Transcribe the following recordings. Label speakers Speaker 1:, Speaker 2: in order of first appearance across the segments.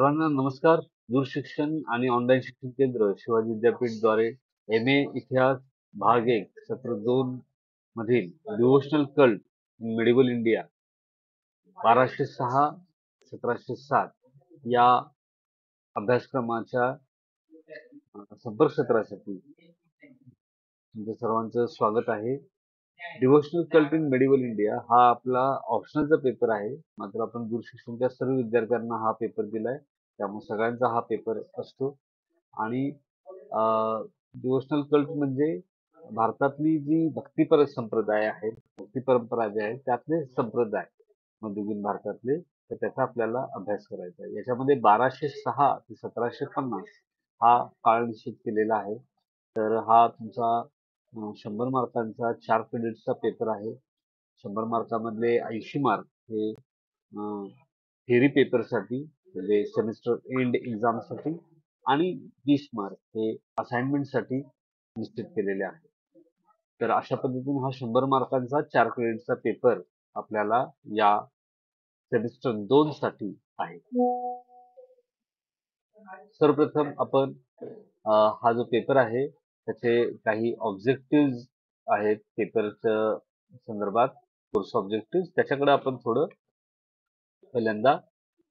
Speaker 1: सर्वांना नमस्कार. दूरशिक्षण आणि ऑनलाईन शिक्षण केंद्र शिवाजी विद्यापीठद्वारे एम ए इतिहास भाग 1 सत्र 2 मधील devotional cult in medieval India 1206 1707 या अभ्यासक्रमाच्या संपर्क सत्रासाठी तुमच्या सर्वांचं स्वागत आहे. Devotional cult in medieval India हा आपला ऑप्शनलचा पेपर आहे. मात्र आपण दूरशिक्षणच्या सर्व विद्यार्थ्यांना हा पेपर दिलाय. त्यामुळे सगळ्यांचा हा पेपर असतो. आणि डिव्होशनल कल्ट म्हणजे भारतातली जी भक्तिपर संप्रदाय आहेत, भक्ती परंपरा जे आहेत त्यातले संप्रदाय मध्ययुगीन भारतातले, तर त्याचा आपल्याला अभ्यास करायचा आहे. याच्यामध्ये 1206 ते 1750 हा काळ निश्चित केलेला आहे. तर हा तुमचा 100 मार्कांचा 4 क्रेडिट्सचा पेपर आहे. 100 मार्कामधले 80 मार्क हे थिअरी पेपरसाठी म्हणजे सेमिस्टर एंड एक्झामसाठी आणि 20 मार्क हे असाइनमेंटसाठी निश्चित केलेले आहे. तर अशा पद्धतीने हा 100 मार्कांचा 4 क्रेडिटचा पेपर आपल्याला या सेमिस्टर 2 साठी आहे. सर्वप्रथम आपण हा जो पेपर आहे त्याचे काही ऑब्जेक्टिव्ह आहेत पेपरच्या संदर्भात, कोर्स ऑब्जेक्टिव्ह त्याच्याकडे आपण थोडं पहिल्यांदा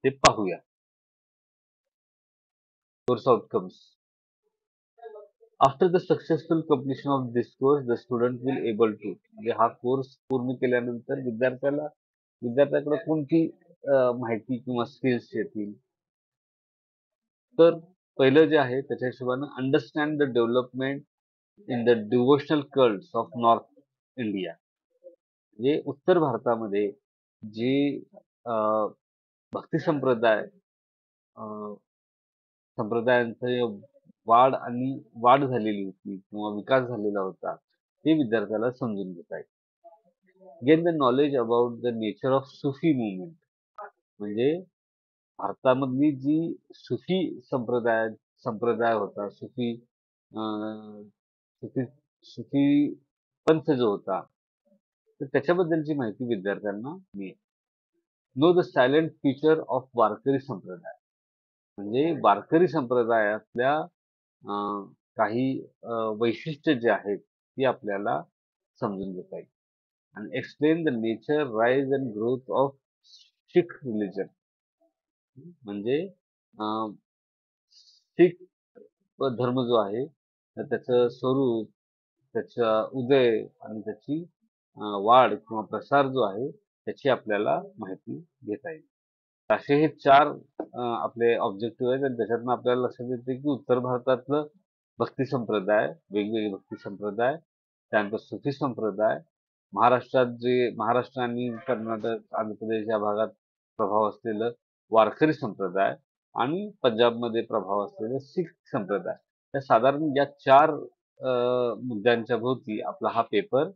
Speaker 1: ते पाहूया. Course outcomes. After the successful completion of this course the student will able to, म्हणजे हा कोर्स पूर्ण केल्यानंतर विद्यार्थ्याकडे कोणती माहिती किंवा स्किल्स येतील. तर पहिलं जे आहे त्याच्या हिशोबाने understand the development in the devotional cults of north India, म्हणजे उत्तर भारतामध्ये जे भक्ती संप्रदायांचं वाढ झालेली होती किंवा विकास झालेला होता, हे विद्यार्थ्याला समजून घेता येईल. Gain the knowledge about the nature of Sufi movement, म्हणजे भारतामधली जी सुफी संप्रदाय होता, सुफी पंथ जो होता, तर त्याच्याबद्दलची माहिती विद्यार्थ्यांना मिळेल. Know the silent future of Varkari संप्रदाय, म्हणजे वारकरी संप्रदायातल्या काही वैशिष्ट्य जे आहेत ती आपल्याला समजून घेता येईल. आणि explain the nature, rise and growth of Sikh religion, म्हणजे शीख धर्म जो आहे तर त्याचं स्वरूप, त्याचा उदय आणि त्याची वाढ किंवा प्रसार जो आहे त्याची आपल्याला माहिती घेता येईल. असे हे 4 आपले ऑब्जेक्टिव्ह आहेत आणि त्याच्यातून आपल्याला लक्षात येते की उत्तर भारतातलं वेगवेगळे भक्ती संप्रदाय, त्यानंतर सुफी संप्रदाय, महाराष्ट्र आणि कर्नाटक, आंध्र प्रदेश या भागात प्रभाव असलेलं वारकरी संप्रदाय आणि पंजाबमध्ये प्रभाव असलेले शीख संप्रदाय, या साधारण या 4 मुद्द्यांच्या भोवती आपला हा पेपर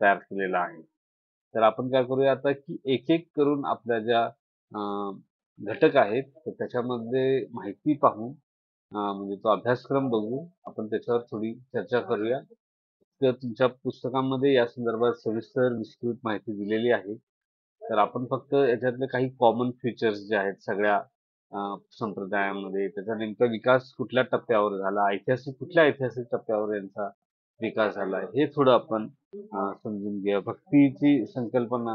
Speaker 1: तयार केलेला आहे. तर आपण काय करूया आता की एक एक करून आपल्या ज्या घटक आहेत तर त्याच्यामध्ये माहिती पाहून म्हणजे तो अभ्यासक्रम बघू, आपण त्याच्यावर थोडी चर्चा करूया. तर तुमच्या पुस्तकांमध्ये या संदर्भात सविस्तर विस्तृत माहिती दिलेली आहे. तर आपण फक्त याच्यातले काही कॉमन फीचर्स जे आहेत सगळ्या संप्रदायामध्ये, त्याचा नेमका विकास कुठल्या टप्प्यावर झाला, कुठल्या ऐतिहासिक टप्प्यावर यांचा विकास झाला, हे थोडं आपण समजून घेऊया. भक्तीची संकल्पना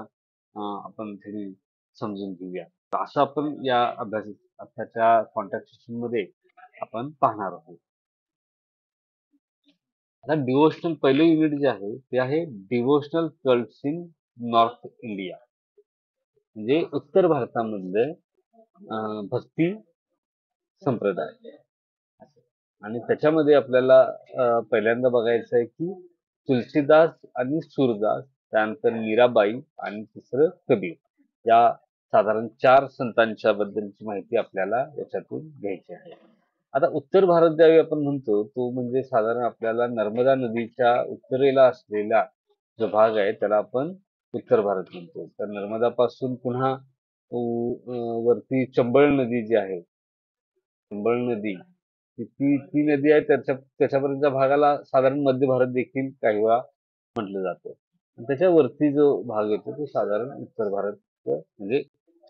Speaker 1: आपण थोडी समजून घेऊया. तर असं आपण या अभ्यासाच्या कॉन्टॅक्ट सेशन मध्ये आपण पाहणार आहोत. आता डिव्होशनल पहिलं युनिट जे आहे ते आहे devotional cults in north India, म्हणजे उत्तर भारतामधले भक्ती संप्रदाय. आणि त्याच्यामध्ये आपल्याला पहिल्यांदा बघायचं आहे की तुलसीदास आणि सूरदास, त्यानंतर मीराबाई आणि तिसरं कबीर, या साधारण 4 संतांच्या बद्दलची माहिती आपल्याला याच्यातून घ्यायची आहे. आता उत्तर भारत ज्यावेळी आपण म्हणतो तो म्हणजे साधारण आपल्याला नर्मदा नदीच्या उत्तरेला असलेला जो भाग आहे त्याला आपण उत्तर भारत म्हणतो. तर नर्मदापासून पुन्हा वरती चंबळ नदी जी आहे, चंबळ नदी ती नदी आहे, त्याच्यापर्यंतच्या भागाला साधारण मध्य भारत देखील काही वेळा म्हटलं जातं. त्याच्यावरती जो भाग येतो तो साधारण उत्तर भारत, म्हणजे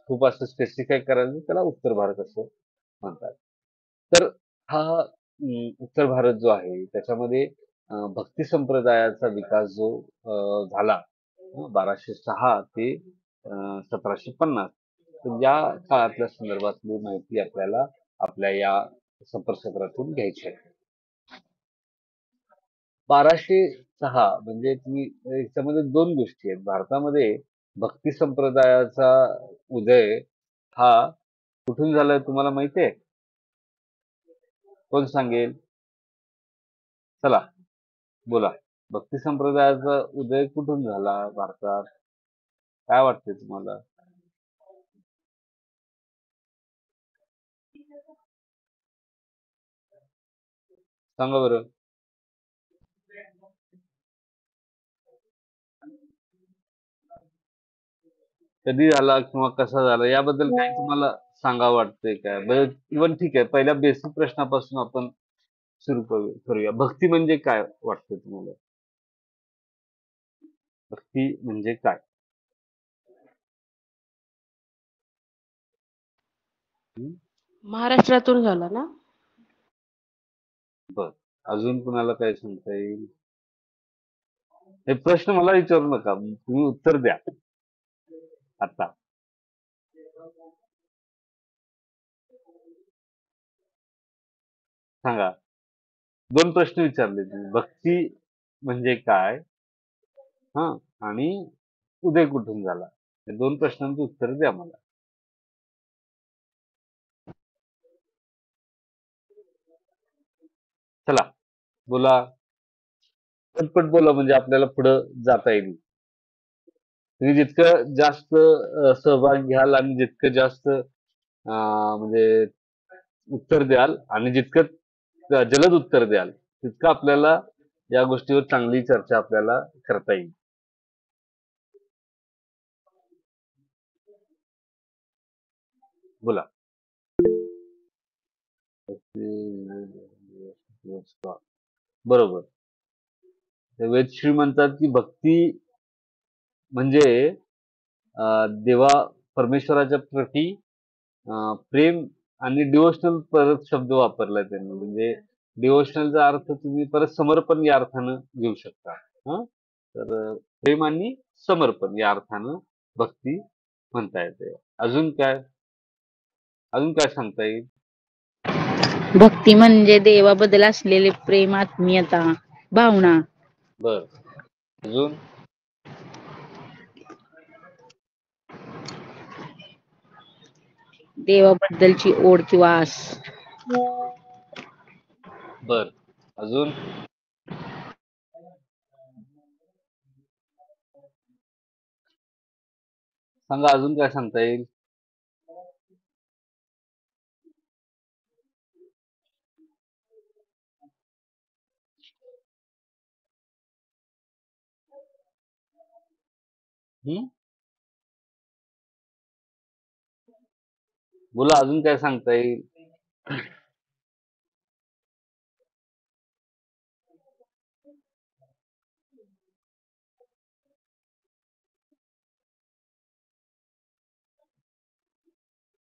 Speaker 1: खूप असं स्पेसिफाय करायचं त्याला उत्तर भारत असं म्हणतात. तर हा उत्तर भारत जो आहे त्याच्यामध्ये भक्ती संप्रदायाचा विकास जो झाला 1206 ते 1750, तर या काळातल्या संदर्भातली माहिती आपल्याला आपल्या या संपर्कसत्रातून घ्यायची आहे. 1206 म्हणजे तुम्ही याच्यामध्ये दोन गोष्टी आहेत. भारतामध्ये भक्ती संप्रदायाचा उदय हा कुठून झालाय तुम्हाला माहिती आहे? कोण सांगेल? चला बोला. भक्ती संप्रदायाचा उदय कुठून झाला भारतात? काय वाटते तुम्हाला? सांगा बरं. कधी झाला किंवा कसा झाला याबद्दल काही तुम्हाला सांगावं वाटतंय का? बरं इव्हन ठीक आहे. पहिल्या बेसिक प्रश्नापासून आपण सुरू करूया. भक्ती म्हणजे काय वाटतं तुम्हाला? भक्ती म्हणजे काय? हं?
Speaker 2: महाराष्ट्रातून झाला ना?
Speaker 1: बरं. अजून कुणाला काय सांगता येईल? हे प्रश्न मला विचारू नका. तुम्ही उत्तर द्या आता. सांगा. 2 प्रश्न विचारले तुम्ही. भक्ती म्हणजे काय? हां. आणि उदय कुठून झाला? या 2 प्रश्नांची उत्तर द्या मला. चला बोला. पटपट बोला म्हणजे आपल्याला पुढं जाता येईल. तुम्ही जितकं जास्त सहभाग घ्याल आणि जितकं जास्त म्हणजे उत्तर द्याल आणि जितकं जलद उत्तर द्याल, तितकं आपल्याला या गोष्टीवर चांगली चर्चा आपल्याला करता येईल. बोला. बरोबर. वेदश्री म्हणतात की भक्ती म्हणजे देवा परमेश्वराच्या प्रती प्रेम आणि डिव्होशनल परत शब्द वापरलाय त्यांनी. म्हणजे डिव्होशनलचा अर्थ तुम्ही परत समर्पण या अर्थानं घेऊ शकता. हं? तर प्रेम आणि समर्पण या अर्थानं भक्ती म्हणता येते. अजून काय सांगता येईल?
Speaker 2: भक्ती म्हणजे देवाबद्दल असलेले प्रेम, आत्मीयता, भावना.
Speaker 1: बरं. अजून?
Speaker 2: देवाबद्दलची ओढ किंवा आस.
Speaker 1: बरं. अजून? सांगा अजून काय सांगता येईल? हं? बोला अजून काय सांगता येईल?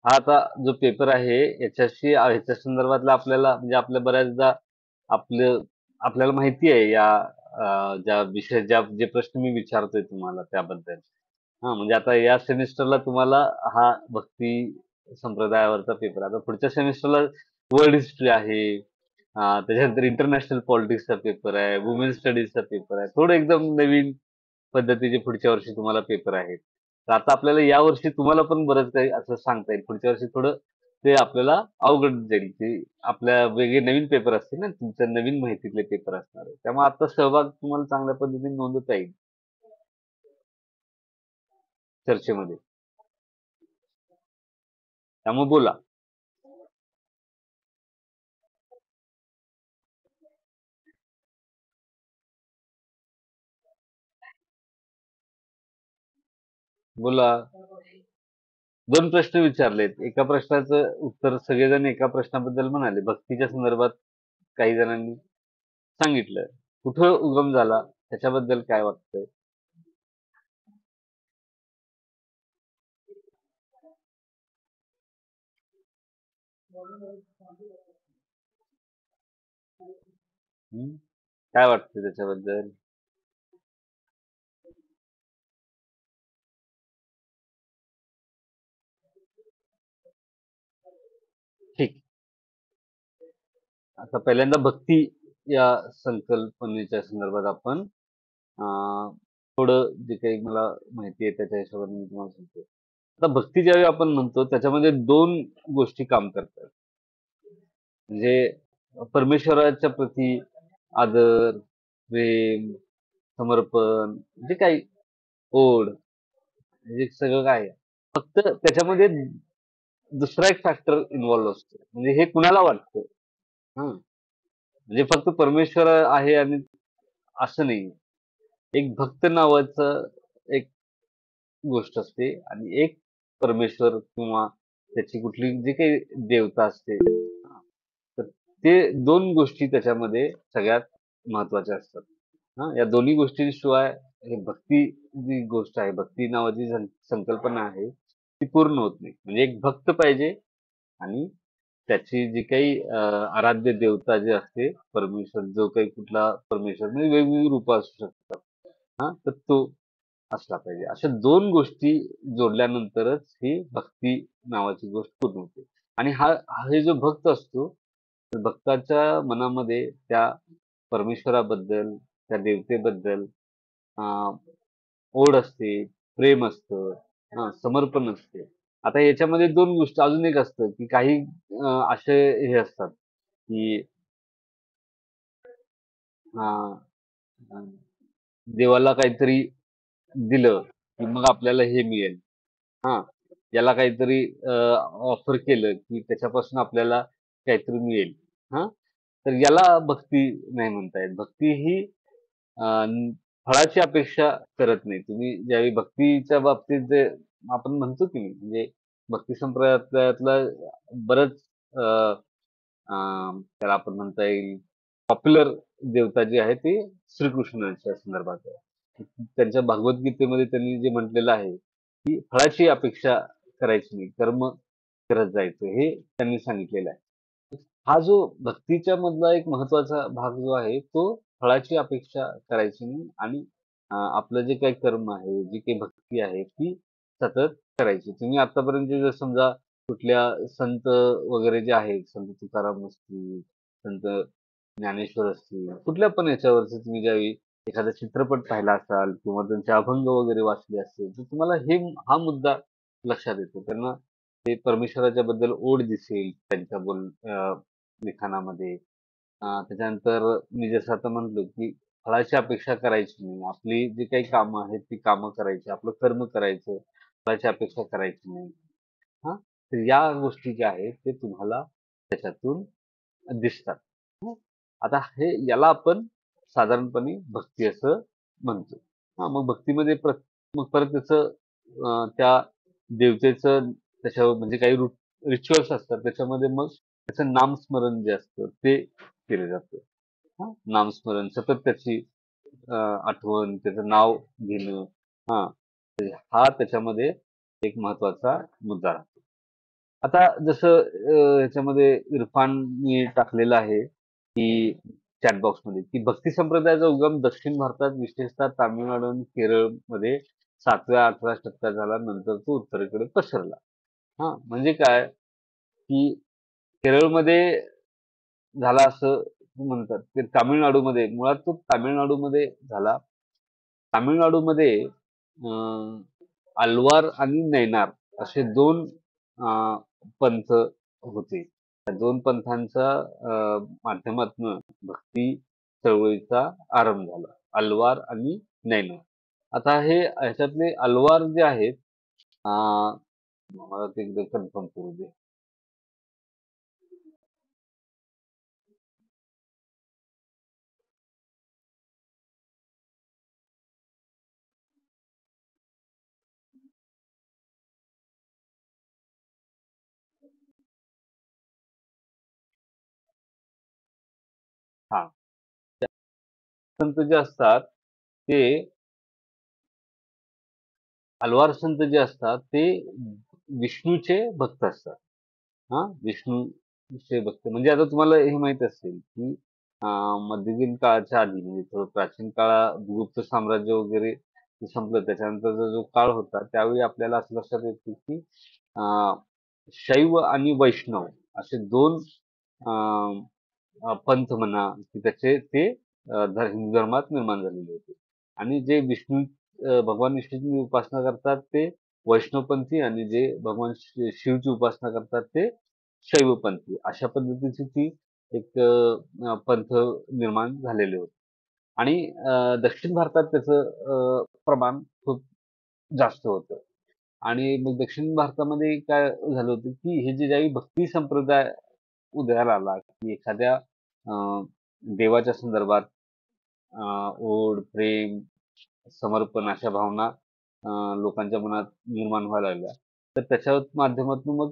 Speaker 1: हा आता जो पेपर आहे ह्याच्या संदर्भातला आपल्याला म्हणजे आपल्या बऱ्याचदा आपलं आपल्याला माहिती आहे या जे प्रश्न मी विचारतोय तुम्हाला त्याबद्दल. हां, म्हणजे आता या सेमिस्टरला तुम्हाला हा भक्ती संप्रदायावरचा पेपर आहे. आता पुढच्या सेमिस्टरला वर्ल्ड हिस्ट्री आहे. त्याच्यानंतर इंटरनॅशनल पॉलिटिक्सचा पेपर आहे, वुमेन स्टडीजचा पेपर आहे. थोडं एकदम नवीन पद्धतीचे पुढच्या वर्षी तुम्हाला पेपर आहेत. तर आता आपल्याला यावर्षी तुम्हाला पण बरंच काही असं सांगता येईल. पुढच्या वर्षी थोडं ते आपल्याला अवघड जाईल, की आपल्या वेगळे नवीन पेपर असतील ना, तुमच्या नवीन माहितीतले पेपर असणार आहे. त्यामुळे आता सहभाग तुम्हाला चांगल्या पद्धतीने नोंदवता येईल चर्चेमध्ये. त्यामुळे बोला. बोला. 2 प्रश्न विचारलेत. एका प्रश्नाचं उत्तर सगळेजण एका प्रश्नाबद्दल म्हणाले. भक्तीच्या संदर्भात काही जणांनी सांगितलं. कुठं उगम झाला त्याच्याबद्दल काय वाटतंय? हं. काय वाटतं त्याच्याबद्दल? ठीक. आता पहिल्यांदा भक्ती या संकल्पनेच्या संदर्भात आपण थोडं जे काही मला माहिती आहे त्याच्या हिशोबाने मी तुम्हाला सांगतो. आता भक्ती ज्यावेळी आपण म्हणतो त्याच्यामध्ये 2 गोष्टी काम करतात. म्हणजे परमेश्वराच्या प्रती आदर, प्रेम, समर्पण जे काही ओढ हे सगळं काय आहे. फक्त त्याच्यामध्ये दुसरा एक फॅक्टर इन्व्हॉल्व असतो. म्हणजे हे कुणाला वाटतं? हं. म्हणजे फक्त परमेश्वर आहे आणि असं नाही. एक भक्त नावाचं एक गोष्ट असते आणि एक परमेश्वर किंवा त्याची कुठली जी काही देवता असते. तर ते 2 गोष्टी त्याच्यामध्ये सगळ्यात महत्त्वाच्या असतात. हां, या दोन्ही गोष्टींशिवाय हे भक्ती जी गोष्ट आहे, भक्ती नावाची संकल्पना आहे, ती पूर्ण होत नाही. म्हणजे एक भक्त पाहिजे आणि त्याची जी काही आराध्य देवता जी असते, परमेश्वर जो काही कुठला परमेश्वर म्हणजे वेगवेगळी रूपं असू शकतात. हां, तर तो असला पाहिजे. अशा 2 गोष्टी जोडल्यानंतरच ही भक्ती नावाची गोष्ट पूर्ण होते. आणि हे जो भक्त असतो, तर भक्ताच्या मनामध्ये त्या परमेश्वराबद्दल, त्या देवतेबद्दल अ, ओढ असते, प्रेम असतं, समर्पण असते. आता याच्यामध्ये 2 गोष्टी अजून एक असतं, की काही असे हे असतात, की अ, अ, देवाला काहीतरी दिलं, की मग आपल्याला हे मिळेल. हां, याला काहीतरी ऑफर केलं, की त्याच्यापासून आपल्याला काहीतरी मिळेल. हां, तर याला भक्ती नाही म्हणता येत. भक्ती ही फळाची अपेक्षा करत नाही. तुम्ही ज्यावेळी भक्तीच्या बाबतीत जे आपण म्हणतो की नाही, म्हणजे भक्ती संप्रदायातला बरंच अ, अ, त्याला आपण म्हणता येईल पॉप्युलर देवता जी आहे ती श्रीकृष्णाच्या संदर्भात आहे. त्यांच्या भगवद्गीतेमध्ये त्यांनी जे म्हटलेलं आहे, की फळाची अपेक्षा करायची नाही, कर्म करत जायचं हे त्यांनी सांगितलेलं आहे. हा जो भक्तीच्या मधला एक महत्त्वाचा भाग जो आहे, तो फळाची अपेक्षा करायची नाही आणि आपलं जे काही कर्म आहे, जी काही भक्ती आहे, ती सतत करायची. तुम्ही आत्तापर्यंत जर समजा कुठल्या संत वगैरे जे आहेत, संत तुकाराम असतील, संत ज्ञानेश्वर असतील, कुठल्या पण याच्यावरचे तुम्ही ज्यावेळी एखादा चित्रपट पाहिला असाल किंवा त्यांचे अभंग वगैरे वाचले असतील, तर तुम्हाला हा मुद्दा लक्षात येतो. त्यांना ते परमेश्वराच्या बद्दल ओढ दिसेल त्यांच्या लिखाणामध्ये. त्याच्यानंतर मी जसं आता म्हटलो, की फळाची अपेक्षा करायची नाही. आपली जी काही कामं आहेत, ती कामं करायची. आपलं कर्म करायचं. फळाची अपेक्षा करायची नाही. हां, तर या गोष्टी ज्या आहेत, ते तुम्हाला त्याच्यातून दिसतात. हं. आता याला आपण साधारणपणे भक्ती असं म्हणतो. मग भक्तीमध्ये मग परत त्याचं त्या देवतेचं त्याच्यावर म्हणजे काही रिच्युअल्स असतात. त्याच्यामध्ये मग त्याचं नामस्मरण जे असतं ते केलं जातं. नामस्मरण सतत त्याची आठवण, त्याचं नाव घेणं. हां, हा त्याच्यामध्ये एक महत्त्वाचा मुद्दा राहतो. आता जसं ह्याच्यामध्ये इरफाननी टाकलेलं आहे, की चॅट बॉक्समध्ये, की भक्ती संप्रदायाचा उगम दक्षिण भारतात विशेषतः तामिळनाडू आणि केरळमध्ये 7व्या-8व्या शतकात झाला. नंतर तो उत्तरेकडे पसरला. म्हणजे काय, की केरळमध्ये झाला असं म्हणतात. ते तामिळनाडूमध्ये मुळात तो तामिळनाडूमध्ये झाला. तामिळनाडूमध्ये अलवार आणि नैनार असे 2 पंथ होते. त्या 2 पंथांच्या माध्यमातनं भक्ती चळवळीचा आरंभ झाला. अलवार आणि नैनार. आता ह्याच्यातले अलवार जे आहेत अ, मला ते एकदा कन्फर्म करू दे. हां. संत जे असतात ते अलवार संत जे असतात ते विष्णूचे भक्त असतात. विष्णू शैवभक्त म्हणजे आता तुम्हाला हे माहित असेल, की मध्ययुगीन काळाच्या आधी म्हणजे थोडं प्राचीन काळात गुप्त साम्राज्य वगैरे ते संपलं. त्याच्यानंतरचा जो काळ होता, त्यावेळी आपल्याला असं लक्षात येतं, की अ, शैव आणि वैष्णव असे 2 पंथ म्हणा, की त्याचे ते हिंदू धर्मात निर्माण झालेले होते. आणि जे भगवान विष्णूची उपासना करतात ते वैष्णवपंथी आणि जे भगवान शिवची उपासना करतात ते शैवपंथी. अशा पद्धतीची ती एक पंथ निर्माण झालेले होते. आणि दक्षिण भारतात त्याचं प्रमाण खूप जास्त होतं. आणि मग दक्षिण भारतामध्ये काय झालं होतं, की हे जे ज्यावेळी भक्ती संप्रदाय उदयाला आला, की एखाद्या देवाच्या संदर्भात ओढ, प्रेम, समर्पण अशा भावना लोकांच्या मनात निर्माण व्हायला लागल्या. तर त्याच्या माध्यमातून मग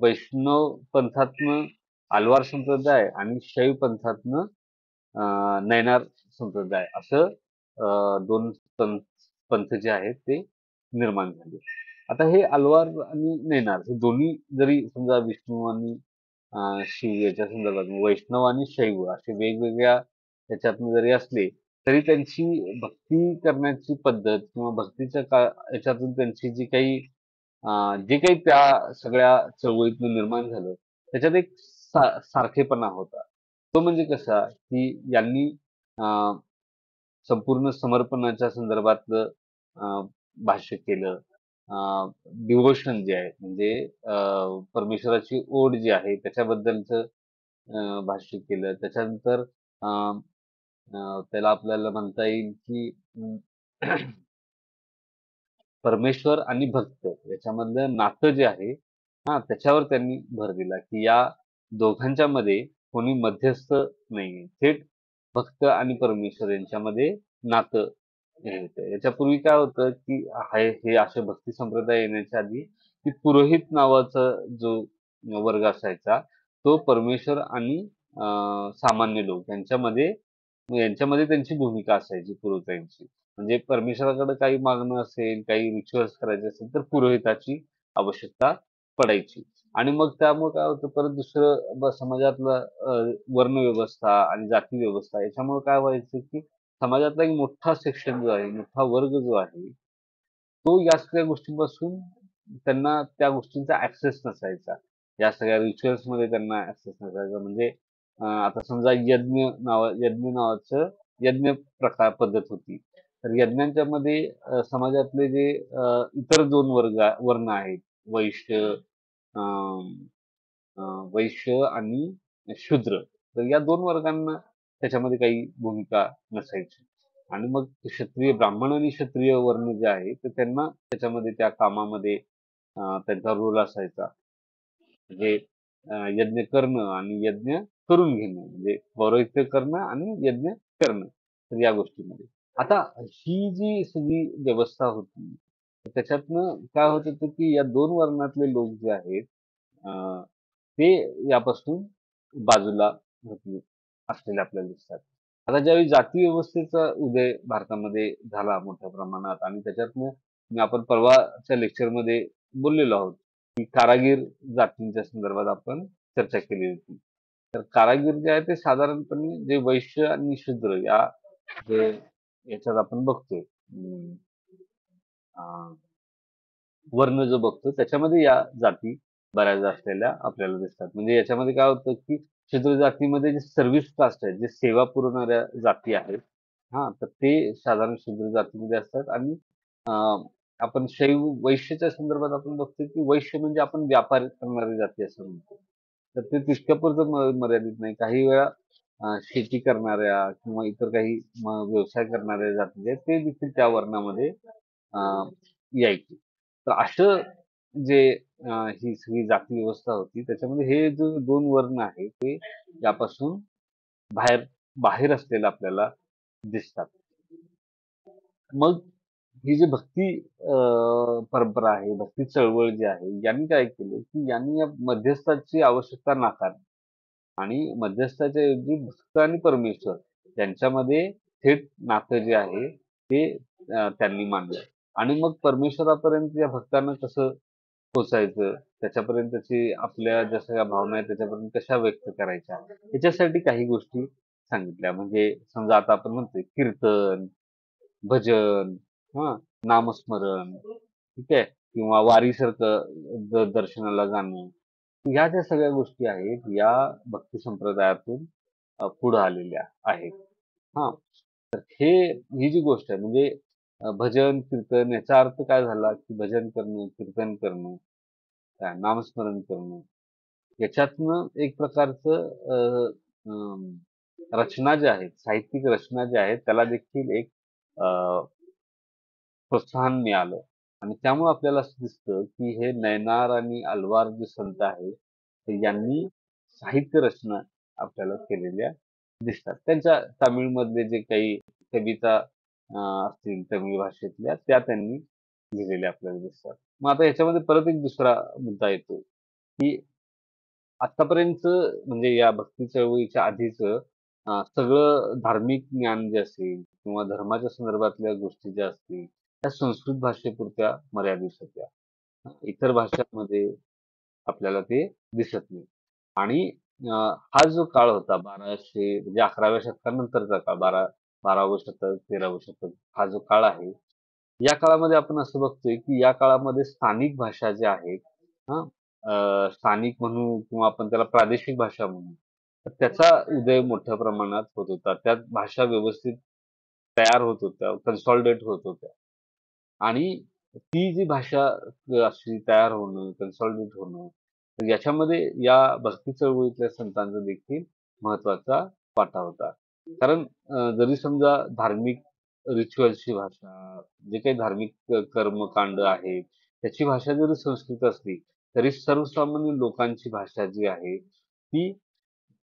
Speaker 1: वैष्णव पंथातनं आलवार संप्रदाय आणि शैव पंथातनं नयनार संप्रदाय असं 2 पंथ पंथ जे आहेत ते निर्माण झाले. आता हे अलवार आणि नयनार हे दोन्ही जरी समजा विष्णू आणि शिव याच्या संदर्भात वैष्णव आणि शैव असे वेगवेगळ्या ह्याच्यातनं जरी असले, तरी त्यांची भक्ती करण्याची पद्धत किंवा भक्तीच्या याच्यातून त्यांची जी काही जे काही त्या सगळ्या चळवळीतून निर्माण झालं, त्याच्यात एक सारखेपणा होता. तो म्हणजे कसा, की यांनी अ, संपूर्ण समर्पणाच्या संदर्भातलं भाष्य केलं. डिव्होशन जे आहे म्हणजे परमेश्वराची ओढ जी आहे त्याच्याबद्दलचं भाष्य केलं. त्याच्यानंतर अ, त्याला आपल्याला म्हणता येईल, की परमेश्वर आणि भक्त याच्यामधलं नातं जे आहे त्याच्यावर त्यांनी भर दिला, की या दोघांच्यामध्ये कोणी मध्यस्थ नाहीये. थेट भक्त आणि परमेश्वर यांच्यामध्ये नातं हे होतं. याच्यापूर्वी काय होतं, की हे असे भक्ती संप्रदाय येण्याच्या आधी, की पुरोहित नावाचा जो वर्ग असायचा, तो परमेश्वर आणि सामान्य लोक यांच्यामध्ये त्यांची भूमिका असायची पुरोहितांची. म्हणजे परमेश्वराकडे काही मागणं असेल, काही रिच्युअल्स करायचे असेल, तर पुरोहिताची आवश्यकता पडायची. आणि मग त्यामुळे काय होतं परत दुसरं समाजातलं वर्णव्यवस्था आणि जाती व्यवस्था याच्यामुळे काय व्हायचं, की समाजातला एक मोठा सेक्शन जो आहे, मोठा वर्ग जो आहे, तो या सगळ्या गोष्टींपासून त्यांना त्या गोष्टींचा ऍक्सेस नसायचा. या सगळ्या रिच्युअल्समध्ये त्यांना ऍक्सेस नसायचा. म्हणजे आता समजा यज्ञ नावाचं यज्ञ प्रकार पद्धत होती. तर यज्ञांच्या मध्ये समाजातले जे इतर 2 वर्ण आहेत, वैश्य अं, वैश्य आणि शूद्र. तर या 2 वर्गांना त्याच्यामध्ये काही भूमिका नसायची. आणि मग ब्राह्मण आणि क्षत्रिय वर्ण जे आहे, तर त्यांना त्याच्यामध्ये त्या कामामध्ये त्यांचा रोल असायचा. म्हणजे यज्ञ करणं आणि यज्ञ करून घेणं म्हणजे पौरोहित्य करणं आणि यज्ञ करणं. तर या गोष्टीमध्ये. आता ही जी सगळी व्यवस्था होती, तर त्याच्यातनं काय होत होतं, की या 2 वर्णातले लोक जे आहेत अ, ते यापासून बाजूला होते असलेले आपल्याला दिसतात. आता ज्यावेळी जाती व्यवस्थेचा उदय भारतामध्ये झाला मोठ्या प्रमाणात आणि त्याच्यातनं आपण परवाच्या लेक्चरमध्ये बोललेलो आहोत, की कारागीर जातींच्या संदर्भात आपण चर्चा केली होती. तर कारागीर जे आहे ते साधारणपणे जे वैश्य आणि शूद्र जे याच्यात आपण बघतोय वर्ण जो बघतो त्याच्यामध्ये या जाती बऱ्याच असलेल्या आपल्याला दिसतात. म्हणजे याच्यामध्ये काय होतं, की शूद्र जातीमध्ये जे सर्व्हिस कास्ट आहेत, जे सेवा पुरवणाऱ्या जाती आहेत, तर ते साधारण शूद्र जातीमध्ये असतात आणि आपण वैश्यच्या संदर्भात आपण बघतो, की वैश्य म्हणजे आपण व्यापार करणारी जाती असं म्हणतो. तर ते तितक्यापुरतं मर्यादित नाही. काही वेळा शेती करणाऱ्या किंवा इतर काही व्यवसाय करणाऱ्या जाती जे आहेत, ते देखील त्या वर्णामध्ये अ, यायचे. तर असं जे ही सगळी जाती व्यवस्था होती त्याच्यामध्ये हे जो 2 वर्ण आहे ते यापासून बाहेर बाहेर असलेलं आपल्याला दिसतात. मग ही जी भक्ती परंपरा आहे, भक्ती चळवळ जी आहे, यांनी काय केलं, की यांनी या मध्यस्थाची आवश्यकता नाकारली आणि मध्यस्थाच्या ऐवजी भक्त आणि परमेश्वर यांच्यामध्ये थेट नातं जे आहे ते त्यांनी मांडलं आणि मग परमेश्वरापर्यंत या भक्तांना कसं पोचायचं, त्याच्यापर्यंतची आपल्या ज्या सगळ्या भावना आहेत त्याच्यापर्यंत कशा व्यक्त करायच्या, याच्यासाठी काही गोष्टी सांगितल्या. म्हणजे समजा आता आपण म्हणतोय कीर्तन, भजन, हां, नामस्मरण, ठीक आहे? किंवा वारीसारखं दर्शनाला जाणं. ह्या ज्या सगळ्या गोष्टी आहेत, या भक्ती संप्रदायातून पुढे आलेल्या आहेत. हां, तर ही जी गोष्ट आहे म्हणजे भजन, कीर्तन याचा अर्थ काय झाला, की भजन करणं, कीर्तन करणं, काय नामस्मरण करणं, याच्यातनं एक प्रकारचं रचना ज्या आहेत, साहित्यिक रचना ज्या आहेत, त्याला देखील एक अ, प्रोत्साहन मिळालं आणि त्यामुळे आपल्याला असं दिसतं, की हे नयनार आणि अल्वार जे संत आहेत, तर यांनी साहित्य रचना आपल्याला केलेल्या दिसतात. त्यांच्या तामिळमधले जे काही कविता असतील तमिळ भाषेतल्या, त्या त्यांनी लिहिलेल्या आपल्याला दिसतात. मग आता याच्यामध्ये परत एक दुसरा मुद्दा येतो, की आत्तापर्यंत म्हणजे या भक्ती चळवळीच्या आधीचं सगळं धार्मिक ज्ञान जे असेल किंवा धर्माच्या संदर्भातल्या गोष्टी ज्या असतील, त्या संस्कृत भाषेपुरत्या मर्यादित होत्या. इतर भाषांमध्ये आपल्याला ते दिसत नाही. आणि हा जो काळ होता 1200 म्हणजे 11व्या शतकानंतरचा काळ 12वं शतक, 13वं शतक हा जो काळ आहे, या काळामध्ये आपण असं बघतोय, की या काळामध्ये स्थानिक भाषा ज्या आहेत, हां, स्थानिक म्हणू किंवा आपण त्याला प्रादेशिक भाषा म्हणू, तर त्याचा उदय मोठ्या प्रमाणात होत होता. त्यात भाषा व्यवस्थित तयार होत होत्या, कन्सॉलिडेट होत होत्या. आणि ती जी भाषा अशी तयार होणं, कन्सॉलिडेट होणं, तर याच्यामध्ये या भक्ती चळवळीतल्या संतांचा देखील महत्त्वाचा वाटा होता. कारण जरी समजा धार्मिक रिच्युअल्सची भाषा, जे काही धार्मिक कर्मकांड आहेत, त्याची भाषा जरी संस्कृत असली, तरी सर्वसामान्य लोकांची भाषा जी आहे, ती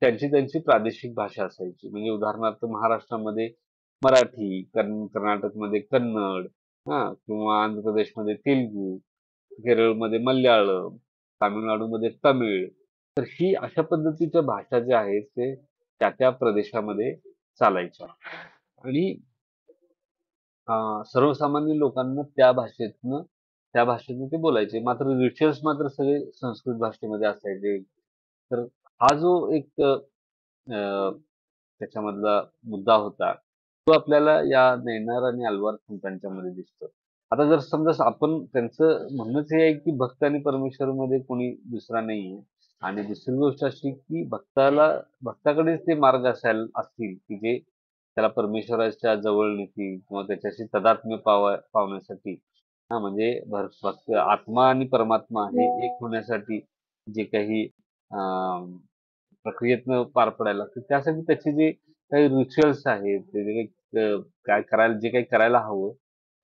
Speaker 1: त्यांची त्यांची प्रादेशिक भाषा असायची. म्हणजे उदाहरणार्थ महाराष्ट्रामध्ये मराठी, कर्नाटकमध्ये कन्नड, हां, किंवा आंध्र प्रदेशमध्ये तेलुगू, केरळमध्ये मल्याळम, तामिळनाडूमध्ये तमिळ. तर ही अशा पद्धतीच्या भाषा ज्या आहेत, ते त्या प्रदेशामध्ये चालायच्या. आणि सर्वसामान्य लोकांना त्या भाषेतनं ते बोलायचे. मात्र रिच्युअल्स मात्र सगळे संस्कृत भाषेमध्ये असायचे. तर हा जो एक त्याच्यामधला मुद्दा होता, तो आपल्याला या नयनार आणि अल्वार संतांच्यामध्ये दिसतो. आता जर समजा आपण त्यांचं म्हणणंच हे आहे, की भक्त आणि परमेश्वरमध्ये कोणी दुसरा नाहीये. आणि दुसरी गोष्ट अशी, की भक्ताकडेच ते मार्ग असतील, की जे त्याला परमेश्वराच्या जवळ नेतील किंवा त्याच्याशी तादात्म्य पावण्यासाठी म्हणजे भक्त आत्मा आणि परमात्मा हे एक होण्यासाठी जे काही प्रक्रियेतनं पार पडायला लागतं. त्यासाठी त्याचे जे काही रिच्युअल्स आहेत, ते जे काही जे काही करायला हवं,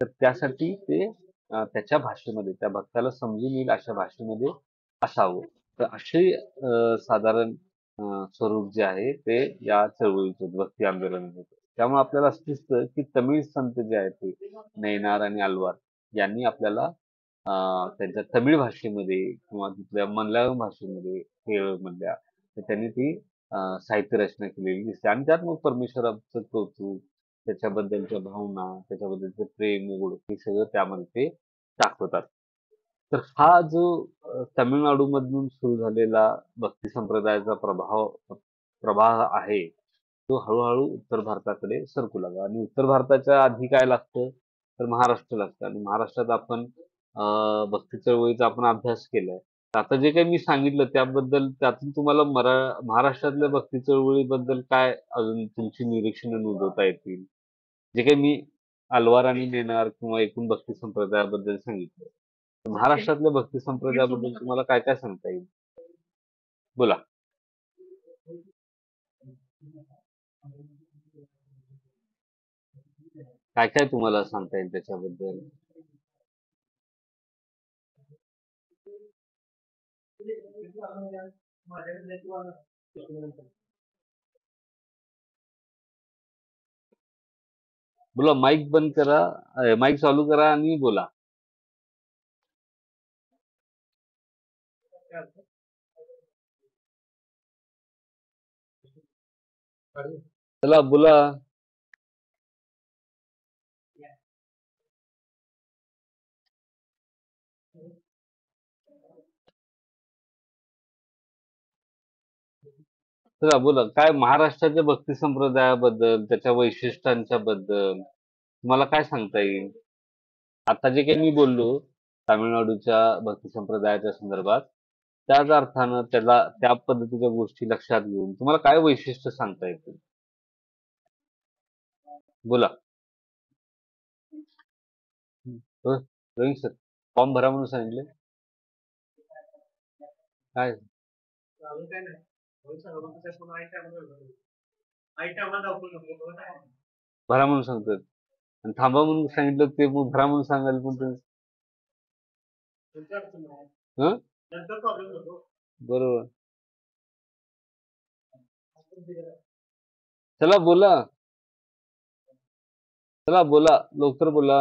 Speaker 1: तर त्यासाठी ते त्याच्या भाषेमध्ये त्या भक्ताला समजून येईल अशा भाषेमध्ये असावं. तर असे साधारण स्वरूप जे आहे ते या चळवळीचं होतं, भक्ती आंदोलनाचं होतं. त्यामुळे आपल्याला असं दिसतं, की तमिळ संत जे आहेत ते नयनार आणि अल्वार यांनी आपल्याला त्यांच्या तमिळ भाषेमध्ये किंवा तिथल्या मल्याळम भाषेमध्ये, केरळमधल्या तर त्यांनी ती साहित्य रचना केलेली दिसते आणि त्यात मग परमेश्वराचं कौतुक, त्याच्याबद्दलच्या भावना, त्याच्याबद्दलचं प्रेम, ओढ हे सगळं त्यामध्ये ते दाखवतात. तर हा जो तामिळनाडूमधून सुरू झालेला भक्ती संप्रदायाचा प्रवाह आहे, तो हळू उत्तर भारताकडे सरकू लागला आणि उत्तर भारताच्या आधी काय लागतं, तर महाराष्ट्र लागतं आणि महाराष्ट्रात आपण भक्ती चळवळीचा आपण अभ्यास केलाय. तर आता जे काही मी सांगितलं त्याबद्दल त्यातून तुम्हाला महाराष्ट्रातल्या भक्ती चळवळीबद्दल काय अजून तुमची निरीक्षणं नोंदवता येतील? जे काही मी अल्वार आणि नेणार किंवा एकूण भक्ती संप्रदायाबद्दल सांगितलं. तर महाराष्ट्रातल्या भक्ती संप्रदायाबद्दल तुम्हाला काय काय सांगता येईल? बोला. काय काय तुम्हाला सांगता येईल त्याच्याबद्दल? बोला, माईक बंद करा, माईक चालू करा आणि बोला. चला बोला. चला बोला, काय महाराष्ट्राच्या भक्ती संप्रदायाबद्दल, त्याच्या वैशिष्ट्यांच्या बद्दल तुम्हाला काय सांगता येईल? आता जे काही मी बोललो तामिळनाडूच्या भक्ती संप्रदायाच्या संदर्भात, त्याच अर्थानं त्याला त्या पद्धतीच्या गोष्टी लक्षात घेऊन तुम्हाला काय वैशिष्ट्य सांगता येतील? बोला. हो, रोहित सर, फॉर्म भरा म्हणून सांगितले. काय भरा म्हणून सांगतात आणि थांबा म्हणून सांगितलं ते मग भरा म्हणून सांगायला पण ते हं? बरोबर. चला बोला, चला बोला, लवकर बोला.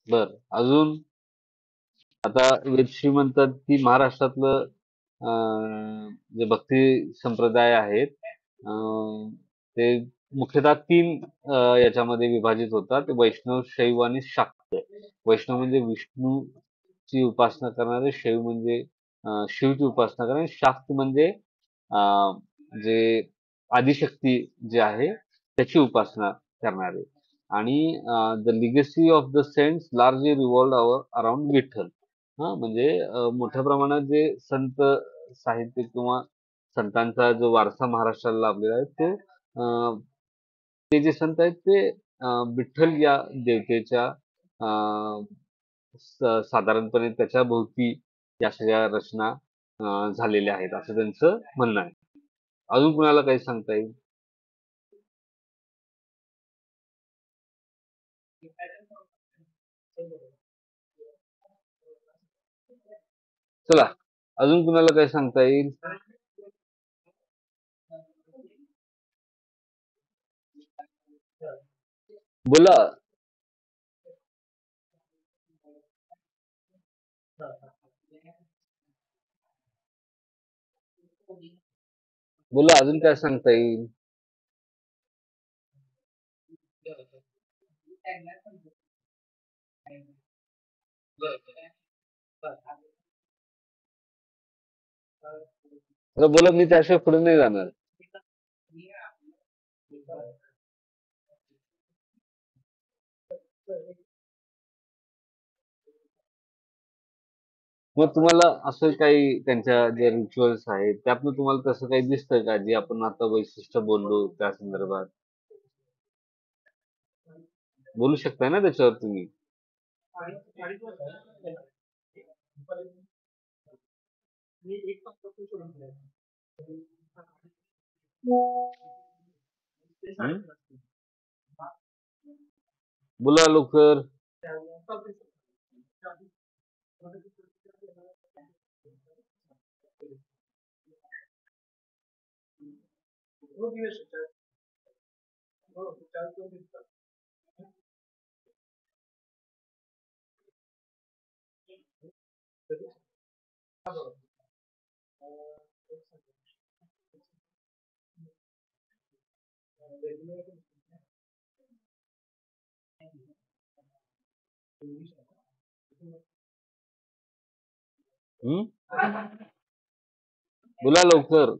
Speaker 1: बर, अजून आता वेदश्री म्हणतात की महाराष्ट्रातलं जे भक्ती संप्रदाय आहेत ते मुख्यतः तीन याच्यामध्ये विभाजित होतात: वैष्णव, शैव आणि शाक्त. वैष्णव म्हणजे विष्णूची उपासना करणारे, शैव म्हणजे शिवची उपासना करणारे, शाक्त म्हणजे जे आदिशक्ती जे आहे त्याची उपासना करणारे. आणि the legacy of the saints largely revolved around Vitthal. हा म्हणजे मोठ्या प्रमाणात जे संत साहित्य किंवा संतांचा जो वारसा महाराष्ट्राला लाभलेला आहे तो ते जे संत आहेत ते विठ्ठल या देवतेच्या साधारणपणे त्याच्या भोवती या सगळ्या रचना झालेल्या आहेत असं त्यांचं म्हणणं आहे. अजून कुणाला काही सांगता येईल? चला, अजून कुणाला काय सांगता येईल? बोला. बोला, अजून काय सांगता येईल? आता बोला, मी त्याशिवाय पुढे नाही जाणार. मग तुम्हाला असं काही त्यांच्या जे रिच्युअल्स आहेत त्यातनं तुम्हाला तसं काही दिसतं का जे आपण आता वैशिष्ट्य बोललो त्या संदर्भात? बोलू शकताय ना त्याच्यावर तुम्ही? हं? बोला लवकर. हं? बोला लवकर.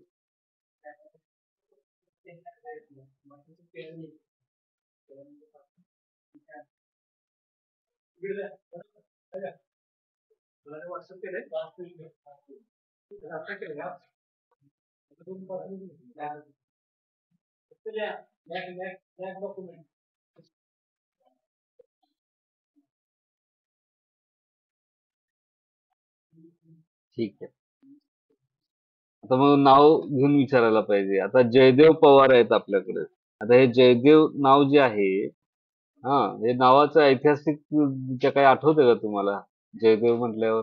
Speaker 1: ठीक आहे. आता मग नाव घेऊन विचारायला पाहिजे. आता जयदेव पवार आहेत आपल्याकडे. आता हे जयदेव नाव जे आहे, हा, हे नावाचं ऐतिहासिक काही आठवतंय का तुम्हाला? जयदेव म्हटल्यावर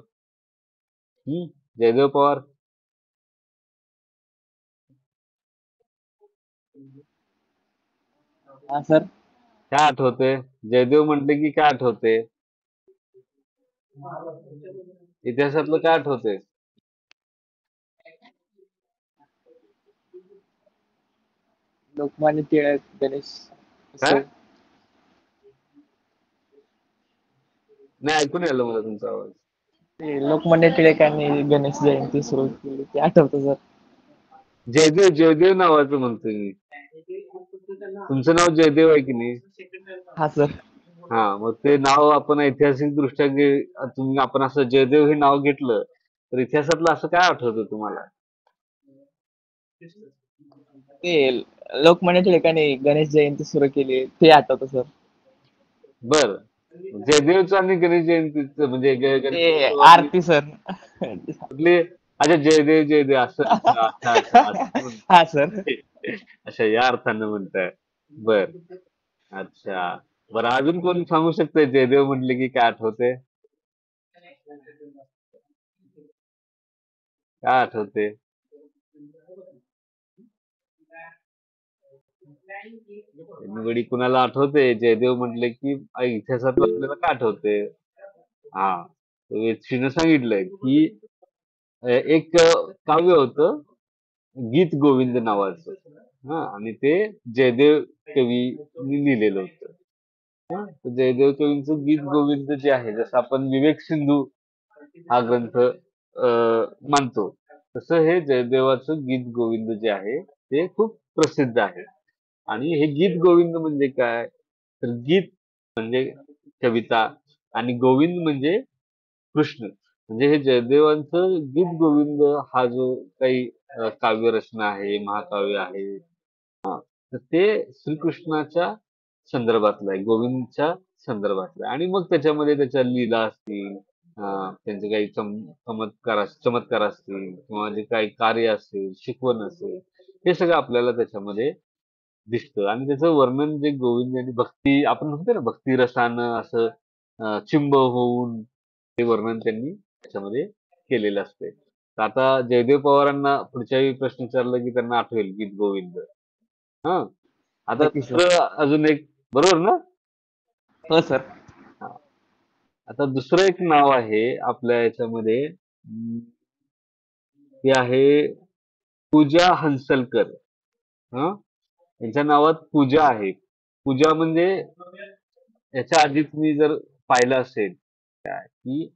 Speaker 1: जयदेव पवार
Speaker 3: हा सर.
Speaker 1: काय आठवते? जयदेव म्हटले की काय आठवते? इतिहासातलं काय आठवते?
Speaker 3: लोकमान्य टिळक, गणेश
Speaker 1: काय? नाही ऐकून आलं मला तुमचा आवाज.
Speaker 3: ते लोकमान्य टिळकांनी गणेश जयंती सुरू केली ते आठवतं सर.
Speaker 1: जयदेव जयदेव नावाचं म्हणतोय मी. तुमचं नाव जयदेव आहे की नाही?
Speaker 3: हा सर.
Speaker 1: हा मग ते नाव आपण ऐतिहासिक दृष्ट्या तुम्ही आपण असं जयदेव हे नाव घेतलं तर इतिहासातलं असं काय आठवतं तुम्हाला?
Speaker 3: ते लोकमान्य टिळकांनी गणेश जयंती सुरू केली ते आठवतं सर.
Speaker 1: बर जयदेवचं आणि गणेश जयंतीचं म्हणजे
Speaker 3: ते
Speaker 1: गणपती सुरुवाती
Speaker 3: आरती सर.
Speaker 1: कुठली? अच्छा जयदेव जयदेव असं अच्छा अच्छा अच्छा असं
Speaker 3: हा सर.
Speaker 1: म्हणताय. अच्छा या अर्थानं म्हणताय. बर अच्छा बरं अजून कोण सांगू शकतंय जयदेव म्हटले की काय आठवते? काय आठवते? निवडी कुणाला आठवते जयदेव म्हटले की इतिहासातलं आपल्याला काय आठवते? हा वेदशीनं सांगितलंय की एक काव्य होतं गीत गोविंद नावाचं. हा आणि ते जयदेव कवींनी लिहिलेलं होतं. हा, तर जयदेव कवींचं गीत गोविंद जे आहे जसं आपण विवेक सिंधू हा ग्रंथ मानतो तसं हे जयदेवाचं गीत गोविंद जे आहे ते खूप प्रसिद्ध आहे. आणि हे गीत गोविंद म्हणजे काय? तर गीत म्हणजे कविता आणि गोविंद म्हणजे कृष्ण. म्हणजे हे जयदेवांचं गीत गोविंद हा जो काही काव्यरचना आहे, महाकाव्य आहे, हां, तर ते श्रीकृष्णाच्या संदर्भातलं आहे, गोविंदच्या संदर्भातलं आहे. आणि मग त्याच्यामध्ये त्याच्या लीला असतील, त्यांचे काही चमत्कार असतील किंवा जे काही कार्य असेल, शिकवण असेल, हे सगळं आपल्याला त्याच्यामध्ये दिसतं. आणि त्याचं वर्णन जे गोविंद यांनी भक्ती आपण म्हणतो ना भक्ती रसानं असं चिंब होऊन ते वर्णन त्यांनी त्याच्यामध्ये केलेलं असते. तर आता जयदेव पवारांना पुढच्या वेळी प्रश्न विचारला की त्यांना आठवेल गीत गोविंद. हां. आता
Speaker 3: नक्की सर.
Speaker 1: दुसरं अजून एक बरोबर ना?
Speaker 3: हो सर.
Speaker 1: हां. आता दुसरं एक नाव आहे आपल्या याच्यामध्ये ते आहे पूजा हंसलकर. हां. यांच्या नावात पूजा आहे. पूजा म्हणजे याच्या आधी तुम्ही जर पाहिलं असेल काय, की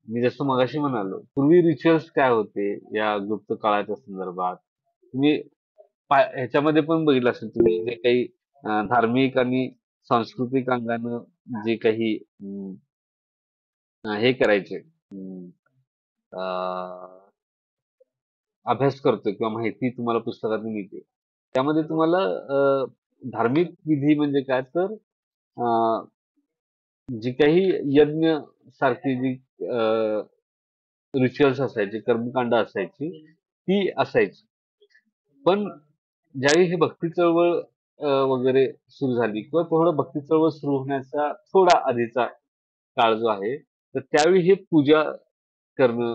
Speaker 1: मी जसं मगाशी म्हणालो, पूर्वी रिच्युअल्स काय होते या गुप्त काळाच्या संदर्भात. तुम्ही ह्याच्यामध्ये पण बघितलं असेल तुम्ही जे काही धार्मिक आणि सांस्कृतिक अंगानं जे काही हे करायचे अभ्यास करतोय किंवा माहिती तुम्हाला पुस्तकातून मिळते. त्यामध्ये तुम्हाला धार्मिक विधी म्हणजे काय तर जी काही यज्ञ सारखी जी रिच्युअल्स असायचे, कर्मकांड असायची, ती असायची. पण ज्यावेळी ही भक्ती चळवळ वगैरे सुरू झाली किंवा थोडं भक्ती चळवळ सुरू होण्याचा थोडा आधीचा काळ जो आहे, तर त्यावेळी हे पूजा करणं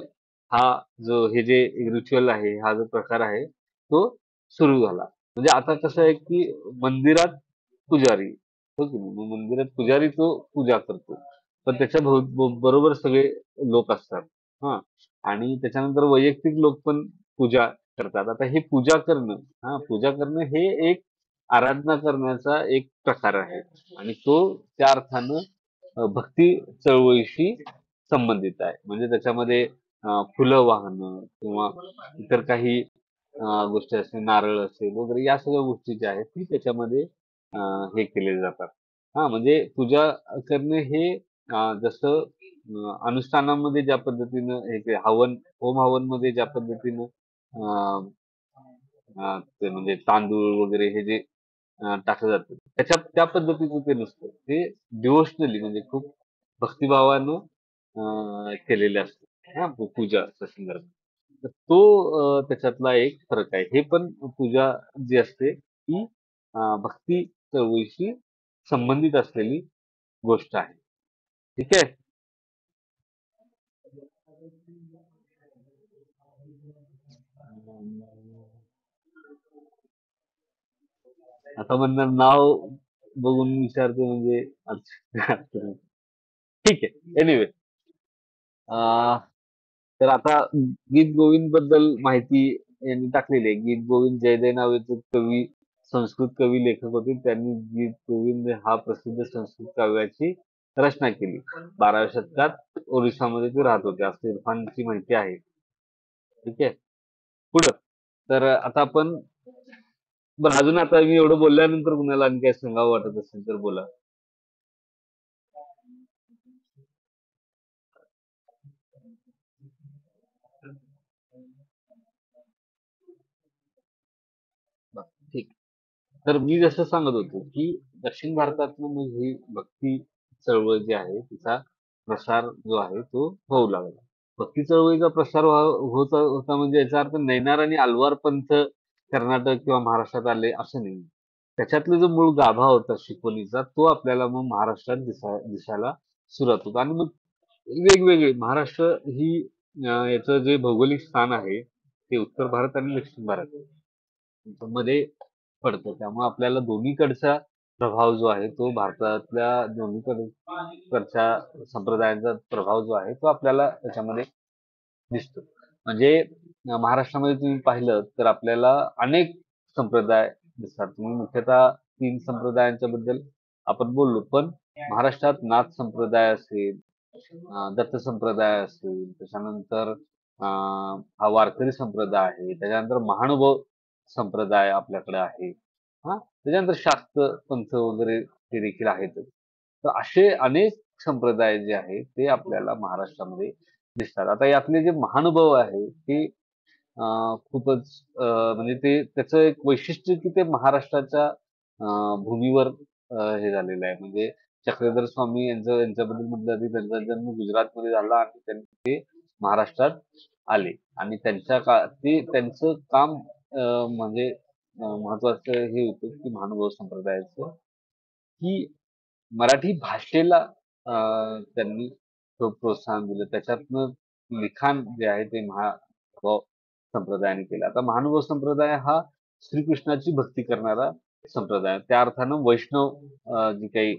Speaker 1: हा जो हे जे रिच्युअल आहे, हा जो प्रकार आहे, तो सुरू झाला. म्हणजे आता कसं आहे, की मंदिरात पुजारी, हो की नाही? मग मंदिरात पुजारी तो पूजा करतो. पण त्याच्या बरोबर सगळे लोक असतात. हां. आणि त्याच्यानंतर वैयक्तिक लोक पण पूजा करतात. आता हे पूजा करणं हे एक आराधना करण्याचा एक प्रकार आहे. आणि तो त्या अर्थानं भक्ती चळवळीशी संबंधित आहे. म्हणजे त्याच्यामध्ये फुलं वाहणं किंवा इतर काही गोष्टी असतील, नारळ असेल वगैरे या सगळ्या गोष्टी ज्या आहेत, ती त्याच्यामध्ये हे केले जातात. हां, म्हणजे पूजा करणे हे जसं अनुष्ठानामध्ये ज्या पद्धतीनं हे होम हवनमध्ये ज्या पद्धतीनं अ, ते म्हणजे तांदूळ वगैरे हे जे टाकलं जातं, त्या पद्धतीचं ते नसतं. ते डिव्होशनली म्हणजे खूप भक्तिभावानं केलेले असते हां, पूजाच्या संदर्भात. तर तो त्याच्यातला एक फरक आहे. हे पण पूजा जी असते ती भक्ती चळवळीशी संबंधित असलेली गोष्ट आहे. ठीक आहे? आता म्हणणार नाव बघून विचारते म्हणजे अच्छा. ठीक आहे. एनिवे तर आता गीत गोविंद बद्दल माहिती यांनी टाकलेली आहे. गीत गोविंद जयदय नावाचे कवी संस्कृत कवी लेखक होते. त्यांनी गीत गोविंद हा प्रसिद्ध संस्कृत काव्याची रचना केली. 12व्या शतकात ओरिसामध्ये ते राहत होते असं इरफानची माहिती आहे. ठीक आहे. पुढं तर आता आपण बरं अजून आता मी एवढं बोलल्यानंतर कुणाला आणखी काही सांगावं वाटत असेल तर बोला. बरं, ठीक. तर मी जसं सांगत होतो की दक्षिण भारतातनं मग ही भक्ती चळवळ जी आहे तिचा प्रसार जो आहे तो होऊ लागला. भक्ती चळवळीचा प्रसार होत होता म्हणजे याचा अर्थ नैनार आणि आल्वार पंथ कर्नाटक किंवा महाराष्ट्रात आले असं नाही. त्याच्यातला जो मूळ गाभा होता शिकवणीचा तो आपल्याला मग महाराष्ट्रात दिसायला सुरुवात होतो आणि मग वेगवेगळे महाराष्ट्र ही याचं जे भौगोलिक स्थान आहे ते उत्तर भारत आणि दक्षिण भारत मध्ये पडतं. त्यामुळे आपल्याला दोन्हीकडचा प्रभाव जो आहे तो भारतातल्या दोन्हीकडच्या संप्रदायांचा प्रभाव जो आहे तो आपल्याला त्याच्यामध्ये दिसतो. म्हणजे महाराष्ट्रामध्ये तुम्ही पाहिलं तर आपल्याला अनेक संप्रदाय दिसतात. तुम्ही मुख्यतः 3 संप्रदायांच्या बद्दल आपण बोललो. पण महाराष्ट्रात नाथ संप्रदाय असेल, दत्त संप्रदाय असेल, त्याच्यानंतर हा वारकरी संप्रदाय आहे, त्याच्यानंतर महानुभाव संप्रदाय आपल्याकडे आहे. हां, त्याच्यानंतर शाक्त पंथ वगैरे ते देखील आहेतच. तर असे अनेक संप्रदाय जे आहेत ते आपल्याला महाराष्ट्रामध्ये दिसतात. आता यातले जे महानुभाव आहे ते खूपच म्हणजे ते त्याचं एक वैशिष्ट्य की ते महाराष्ट्राच्या भूमीवर हे झालेलं आहे. म्हणजे चक्रधर स्वामी यांच्याबद्दल म्हटलं की त्यांचा जन्म गुजरातमध्ये झाला आणि त्यांनी ते महाराष्ट्रात आले आणि त्यांचं काम म्हणजे महत्वाचं हे होतं की महानुभाव संप्रदायाचं की मराठी भाषेला त्यांनी प्रोत्साहन दिलं. त्याच्यातनं लिखाण जे आहे ते महानुभाव संप्रदायाने केलं. आता महानुभाव संप्रदाय हा श्रीकृष्णाची भक्ती करणारा संप्रदाय आहे. त्या अर्थानं वैष्णव जी काही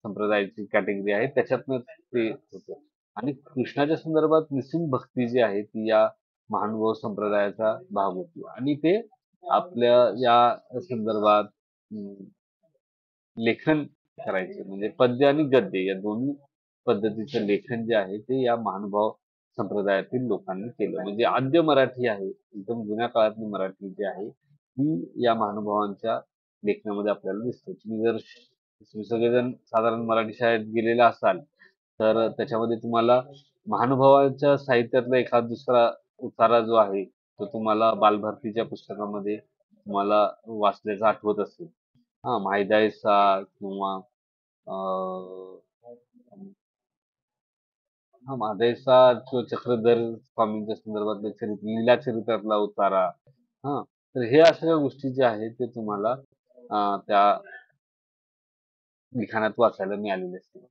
Speaker 1: संप्रदायाची कॅटेगरी आहे त्याच्यातनं ते होतं आणि कृष्णाच्या संदर्भात निस्सिम भक्ती जी आहे ती या महानुभाव संप्रदायाचा भाग होती आणि ते आपल्या या संदर्भात लेखन करायचे म्हणजे पद्य आणि गद्य या दोन्ही पद्धतीचं लेखन जे आहे ते या महानुभाव संप्रदायातील लोकांनी केलं. म्हणजे आद्य मराठी आहे एकदम जुन्या काळातली मराठी जी आहे ती या महानुभावांच्या लेखनामध्ये आपल्याला दिसते. तुम्ही सगळेजण साधारण मराठी शाळेत गेलेले असाल तर त्याच्यामध्ये तुम्हाला महानुभावांच्या साहित्यातला एखादा दुसरा उतारा जो आहे तो तुम्हाला बालभारतीच्या पुस्तकामध्ये तुम्हाला वाचल्याचं आठवत असेल. हां, मायदायसा किंवा अं, हां, मायदेसा किंवा चक्रधर स्वामींच्या संदर्भातलं लीला चरित्रातला उतारा. हां, तर हे अशा गोष्टी ज्या आहेत ते तुम्हाला त्या लिखाणात वाचायला मिळालेले असतील.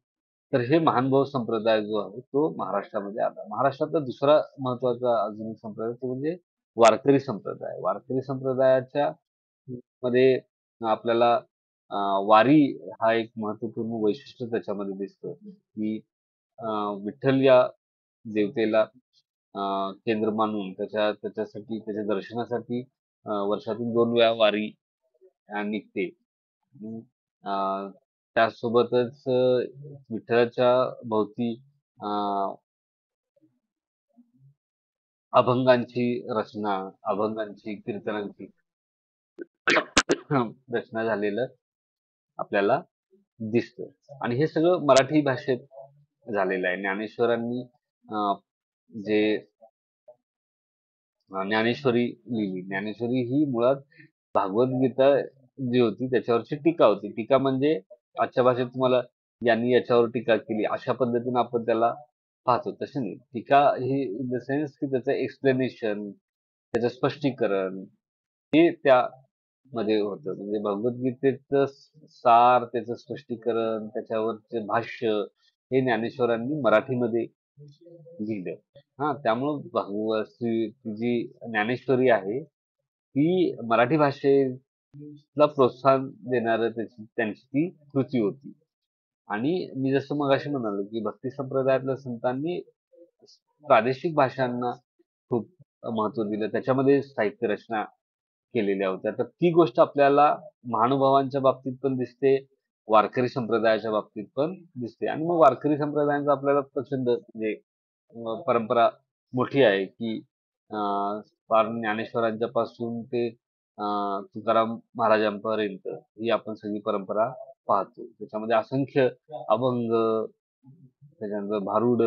Speaker 1: तर हे महानुभाव संप्रदाय जो आहे तो महाराष्ट्रामध्ये आला. महाराष्ट्रातला दुसरा महत्वाचा अजून एक संप्रदाय तो म्हणजे वारकरी संप्रदाय. वारकरी संप्रदायाच्या मध्ये आपल्याला वारी हा एक महत्वपूर्ण वैशिष्ट्य त्याच्यामध्ये दिसतं की विठ्ठल या देवतेला केंद्र मानून त्याच्यासाठी त्याच्या दर्शनासाठी वर्षातून 2 वेळा वारी निघते. आणि, त्यासोबतच विठ्ठलाच्या भोवती अभंगांची रचना, अभंगांची, कीर्तनांची रचना झालेलं आपल्याला दिसतं. आणि हे सगळं मराठी भाषेत झालेलं आहे. ज्ञानेश्वरांनी जे ज्ञानेश्वरी लिहिली. ज्ञानेश्वरी ही मुळात भागवत-गीता जी होती त्याच्यावरची टीका होती. टीका म्हणजे आजच्या भाषेत तुम्हाला यांनी याच्यावर टीका केली अशा पद्धतीने आपण त्याला पाहतो. तशी नाही. टीका ही इन द सेन्स की त्याचं एक्सप्लेनेशन, त्याचं स्पष्टीकरण हे त्यामध्ये होतं. म्हणजे भगवद्गीतेचं सार, त्याचं स्पष्टीकरण, त्याच्यावरचे भाष्य हे ज्ञानेश्वरांनी मराठीमध्ये लिहिलं. हां, त्यामुळं जी ज्ञानेश्वरी आहे, ती मराठी भाषेला प्रोत्साहन देणारं त्यांची ती कृती होती. आणि मी जसं मगाशी म्हणालो, की भक्ती संप्रदायातल्या संतांनी प्रादेशिक भाषांना खूप महत्त्व दिलं. त्याच्यामध्ये साहित्य रचना केलेल्या होत्या. तर ती गोष्ट आपल्याला महानुभावांच्या बाबतीत पण दिसते, वारकरी संप्रदायाच्या बाबतीत पण दिसते. आणि मग वारकरी संप्रदायांचा आपल्याला प्रचंड म्हणजे परंपरा मोठी आहे, की फार ज्ञानेश्वरांच्या पासून ते तुकाराम महाराजांपर्यंत ही आपण सगळी परंपरा पाहतो. त्याच्यामध्ये असंख्य अभंग, त्याच्यानंतर भारुड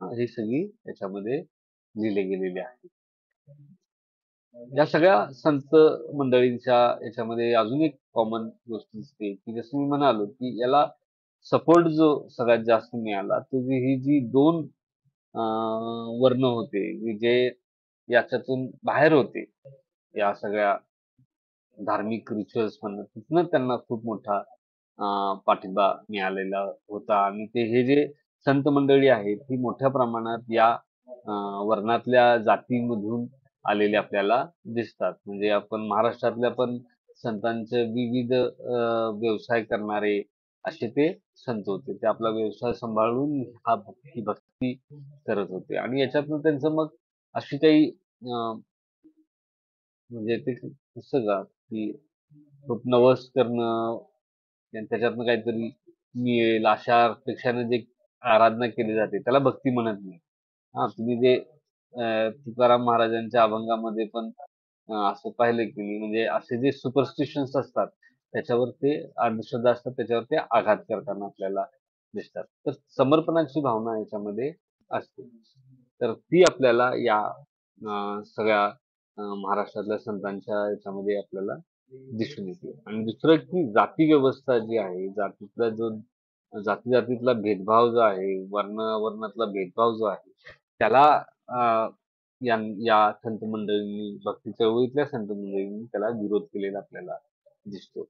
Speaker 1: ही सगळी त्याच्यामध्ये लिहिले गेलेली आहे. या सगळ्या संत मंडळींच्या याच्यामध्ये अजून एक कॉमन गोष्ट दिसते, की जसं मी म्हणालो, की याला सपोर्ट जो सगळ्यात जास्त मिळाला तो ही जी दोन वर्ण होते, की जे याच्यातून बाहेर होते, या सगळ्या धार्मिक रिच्युअल्स मधनं, तिथनं त्यांना खूप मोठा पाठिंबा मिळालेला होता. आणि ते हे जे संत मंडळी आहेत ही मोठ्या प्रमाणात या वर्णातल्या जातीमधून आलेले आपल्याला दिसतात. म्हणजे आपण महाराष्ट्रातल्या पण संतांचे विविध व्यवसाय करणारे असे ते संत होते. ते आपला व्यवसाय सांभाळून ही भक्ती करत होते. आणि याच्यातनं त्यांचं मग अशी काही म्हणजे ते कसं का, की खूप नवस करणं आणि त्याच्यातनं काहीतरी मिळेल अशा अपेक्षाने जे आराधना केली जाते त्याला भक्ती म्हणत नाही. हा, तुम्ही जे तुकाराम महाराजांच्या अभंगामध्ये पण असं पाहिलं की म्हणजे असे जे सुपरस्टिशन्स असतात त्याच्यावर ते अंधश्रद्धा असतात त्याच्यावर ते आघात करताना आपल्याला दिसतात. तर समर्पणाची भावना याच्यामध्ये असते. तर ती आपल्याला या सगळ्या महाराष्ट्रातल्या संतांच्या याच्यामध्ये आपल्याला दिसून येते. आणि दुसरं की जाती व्यवस्था जी आहे, जातीतला जो जातीतला भेदभाव जो आहे, वर्णातला भेदभाव जो आहे, त्याला या संत मंडळींनी, भक्ती चळवळीतल्या संत मंडळींनी त्याला विरोध केलेला आपल्याला दिसतो.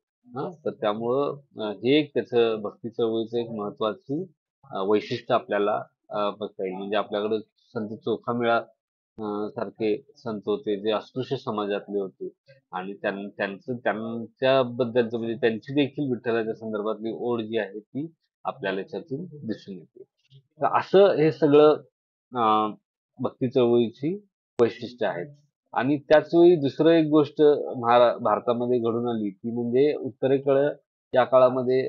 Speaker 1: तर त्यामुळं हे एक त्याचं भक्ती चळवळीचं एक महत्वाची वैशिष्ट्य आपल्याला बघता येईल. म्हणजे आपल्याकडे संत चोखामेळा सारखे संत होते जे अस्पृश्य समाजातले होते आणि त्यांच्याबद्दलचं म्हणजे त्यांची देखील विठ्ठलाच्या संदर्भातली ओढ जी आहे ती आपल्याला याच्यातून दिसून येते. तर असं हे सगळं भक्ती चळवळीची वैशिष्ट्य आहेत. आणि त्याच वेळी दुसरं एक गोष्ट भारतामध्ये घडून आली ती म्हणजे उत्तरेकडे या काळामध्ये